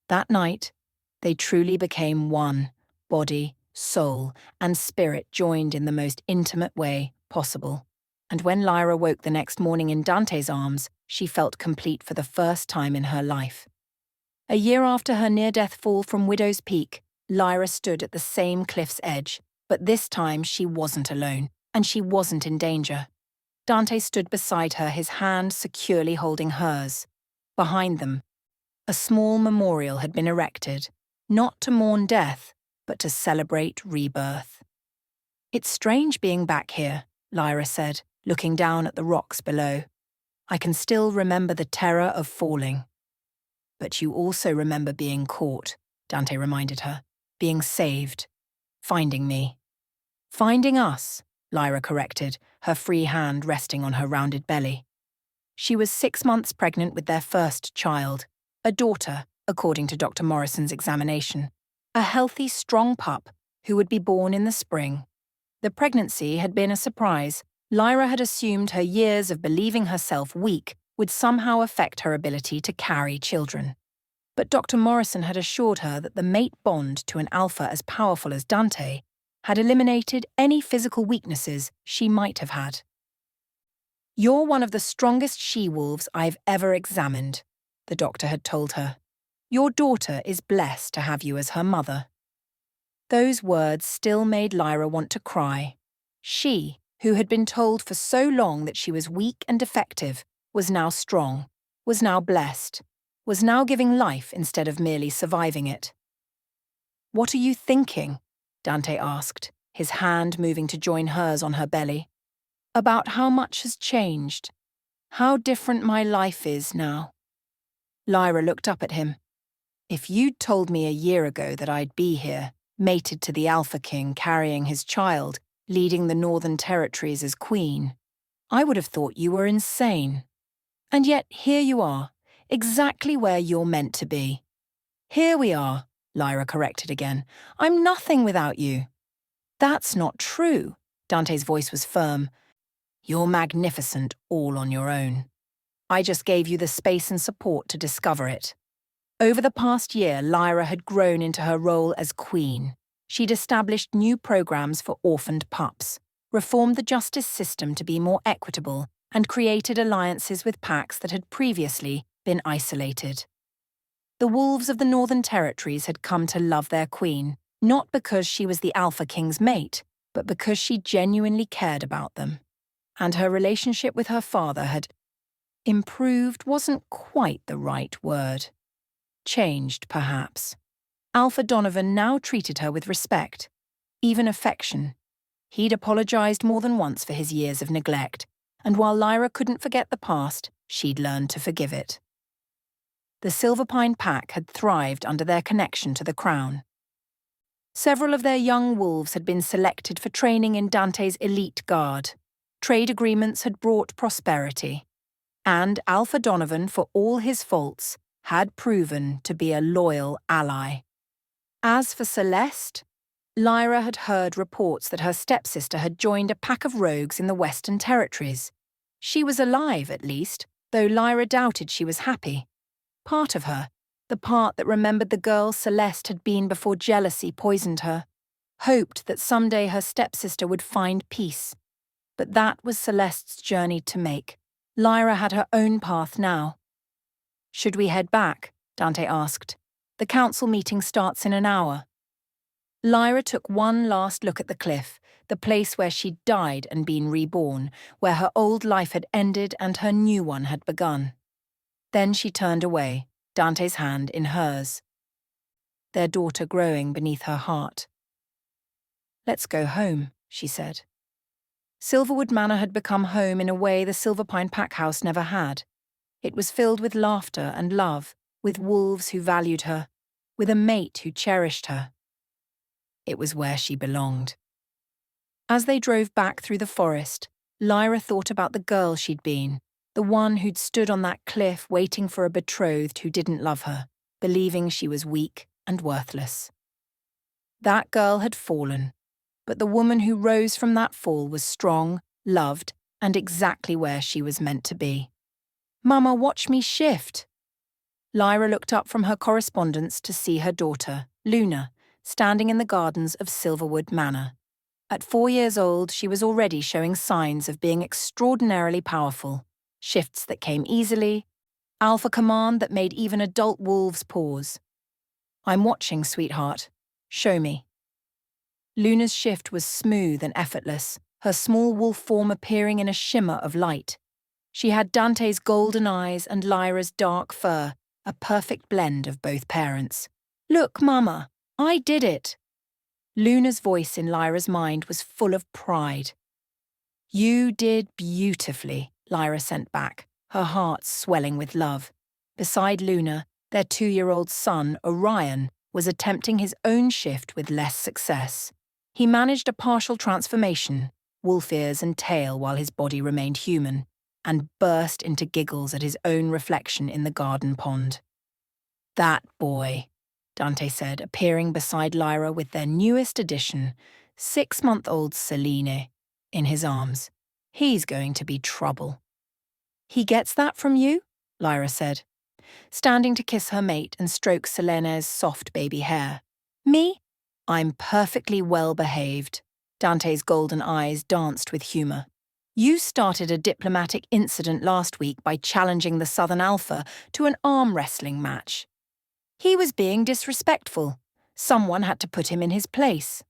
Speaker 1: That night, they truly became one, body, soul, and spirit joined in the most intimate way possible. And when Lyra woke the next morning in Dante's arms, she felt complete for the first time in her life. A year after her near-death fall from Widow's Peak, Lyra stood at the same cliff's edge, but this time she wasn't alone, and she wasn't in danger. Dante stood beside her, his hand securely holding hers. Behind them, a small memorial had been erected, not to mourn death, but to celebrate rebirth. "It's strange being back here," Lyra said, looking down at the rocks below. "I can still remember the terror of falling." "But you also remember being caught," Dante reminded her. "Being saved. Finding me." "Finding us," Lyra corrected, her free hand resting on her rounded belly. She was 6 months pregnant with their first child, a daughter, according to Dr. Morrison's examination. A healthy, strong pup who would be born in the spring. The pregnancy had been a surprise. Lyra had assumed her years of believing herself weak would somehow affect her ability to carry children. But Dr. Morrison had assured her that the mate bond to an alpha as powerful as Dante had eliminated any physical weaknesses she might have had. "You're one of the strongest she-wolves I've ever examined," the doctor had told her. "Your daughter is blessed to have you as her mother." Those words still made Lyra want to cry. She, who had been told for so long that she was weak and defective, was now strong, was now blessed, was now giving life instead of merely surviving it. "What are you thinking?" Dante asked, his hand moving to join hers on her belly. "About how much has changed. How different my life is now." Lyra looked up at him. "If you'd told me a year ago that I'd be here, mated to the Alpha King carrying his child, leading the Northern Territories as queen, I would have thought you were insane. And yet here you are, exactly where you're meant to be." "Here we are," Lyra corrected again. "I'm nothing without you." "That's not true." Dante's voice was firm. "You're magnificent all on your own. I just gave you the space and support to discover it." Over the past year, Lyra had grown into her role as queen. She'd established new programs for orphaned pups, reformed the justice system to be more equitable, and created alliances with packs that had previously been isolated. The wolves of the Northern Territories had come to love their queen, not because she was the Alpha King's mate, but because she genuinely cared about them. And her relationship with her father had improved wasn't quite the right word. Changed, perhaps. Alpha Donovan now treated her with respect, even affection. He'd apologized more than once for his years of neglect, and while Lyra couldn't forget the past, she'd learned to forgive it. The Silverpine pack had thrived under their connection to the crown. Several of their young wolves had been selected for training in Dante's elite guard. Trade agreements had brought prosperity. And Alpha Donovan, for all his faults, had proven to be a loyal ally. As for Celeste, Lyra had heard reports that her stepsister had joined a pack of rogues in the Western Territories. She was alive, at least, though Lyra doubted she was happy. Part of her, the part that remembered the girl Celeste had been before jealousy poisoned her, hoped that someday her stepsister would find peace. But that was Celeste's journey to make. Lyra had her own path now. "Should we head back?" Dante asked. "The council meeting starts in an hour." Lyra took one last look at the cliff, the place where she'd died and been reborn, where her old life had ended and her new one had begun. Then she turned away, Dante's hand in hers, their daughter growing beneath her heart. "Let's go home," she said. Silverwood Manor had become home in a way the Silverpine Packhouse never had. It was filled with laughter and love, with wolves who valued her, with a mate who cherished her. It was where she belonged. As they drove back through the forest, Lyra thought about the girl she'd been, the one who'd stood on that cliff waiting for a betrothed who didn't love her, believing she was weak and worthless. That girl had fallen, but the woman who rose from that fall was strong, loved, and exactly where she was meant to be. "Mama, watch me shift." Lyra looked up from her correspondence to see her daughter, Luna, standing in the gardens of Silverwood Manor. At 4 years old, she was already showing signs of being extraordinarily powerful. Shifts that came easily, alpha command that made even adult wolves pause. "I'm watching, sweetheart. Show me." Luna's shift was smooth and effortless, her small wolf form appearing in a shimmer of light. She had Dante's golden eyes and Lyra's dark fur, a perfect blend of both parents. "Look, Mama, I did it." Luna's voice in Lyra's mind was full of pride. "You did beautifully," Lyra sent back, her heart swelling with love. Beside Luna, their 2-year-old son, Orion, was attempting his own shift with less success. He managed a partial transformation, wolf ears and tail while his body remained human, and burst into giggles at his own reflection in the garden pond. "That boy," Dante said, appearing beside Lyra with their newest addition, 6-month-old Selene, in his arms. "He's going to be trouble." "He gets that from you?" Lyra said. standing to kiss her mate and stroke Selene's soft baby hair. Me? I'm perfectly well behaved. Dante's golden eyes danced with humour. You started a diplomatic incident last week by challenging the Southern Alpha to an arm wrestling match. He was being disrespectful. Someone had to put him in his place.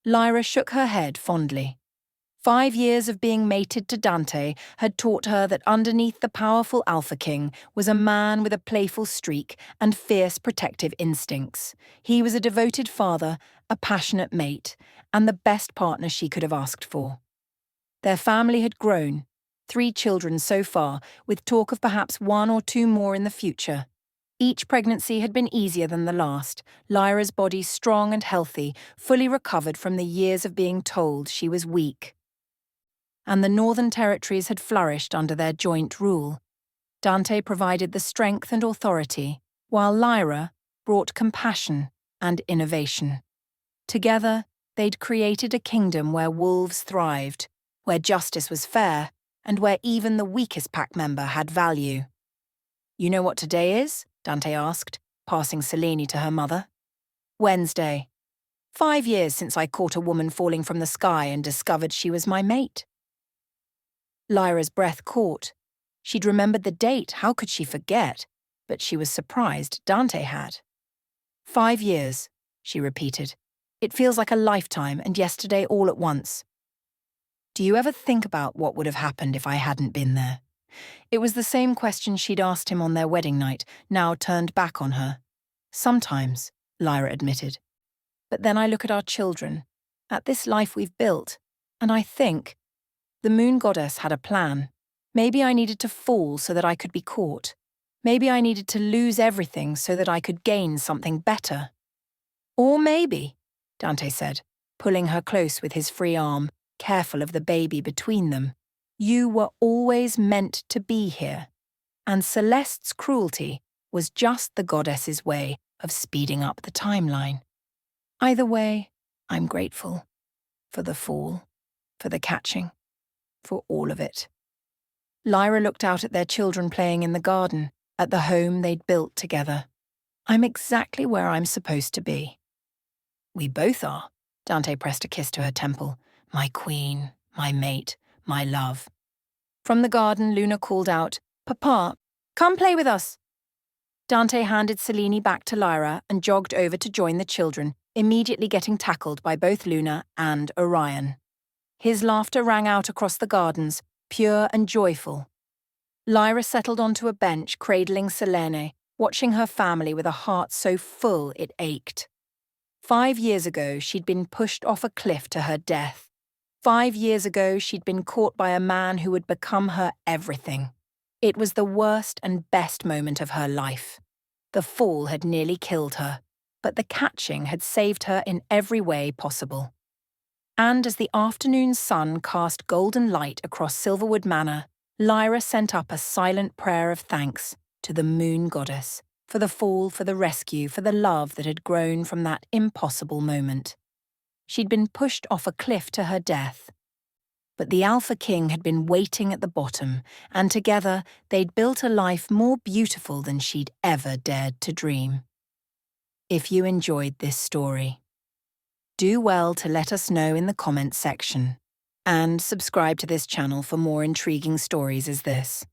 Speaker 1: Lyra shook her head fondly. 5 years of being mated to Dante had taught her that underneath the powerful Alpha King was a man with a playful streak and fierce protective instincts. He was a devoted father, a passionate mate, and the best partner she could have asked for. Their family had grown, 3 children so far, with talk of perhaps 1 or 2 more in the future. Each pregnancy had been easier than the last, Lyra's body strong and healthy, fully recovered from the years of being told she was weak. And the Northern Territories had flourished under their joint rule. Dante provided the strength and authority, while Lyra brought compassion and innovation. Together, they'd created a kingdom where wolves thrived, where justice was fair, and where even the weakest pack member had value. You know what today is? Dante asked, passing Selene to her mother. Wednesday. 5 years since I caught a woman falling from the sky and discovered she was my mate. Lyra's breath caught. She'd remembered the date, how could she forget? But she was surprised Dante had. 5 years, she repeated. It feels like a lifetime, and yesterday all at once. Do you ever think about what would have happened if I hadn't been there? It was the same question she'd asked him on their wedding night, now turned back on her. Sometimes, Lyra admitted. But then I look at our children, at this life we've built, and I think, the moon goddess had a plan. Maybe I needed to fall so that I could be caught. Maybe I needed to lose everything so that I could gain something better. Or maybe, Dante said, pulling her close with his free arm, careful of the baby between them, you were always meant to be here, and Celeste's cruelty was just the goddess's way of speeding up the timeline. Either way, I'm grateful. For the fall, for the catching, for all of it. Lyra looked out at their children playing in the garden, at the home they'd built together. I'm exactly where I'm supposed to be. We both are. Dante pressed a kiss to her temple. My queen, my mate, my love. From the garden, Luna called out, Papa, come play with us. Dante handed Selene back to Lyra and jogged over to join the children, immediately getting tackled by both Luna and Orion. His laughter rang out across the gardens, pure and joyful. Lyra settled onto a bench, cradling Selene, watching her family with a heart so full it ached. 5 years ago, she'd been pushed off a cliff to her death. 5 years ago, she'd been caught by a man who would become her everything. It was the worst and best moment of her life. The fall had nearly killed her, but the catching had saved her in every way possible. And as the afternoon sun cast golden light across Silverwood Manor, Lyra sent up a silent prayer of thanks to the moon goddess for the fall, for the rescue, for the love that had grown from that impossible moment. She'd been pushed off a cliff to her death. But the Alpha King had been waiting at the bottom, and together they'd built a life more beautiful than she'd ever dared to dream. If you enjoyed this story, do well to let us know in the comments section, and subscribe to this channel for more intriguing stories as this.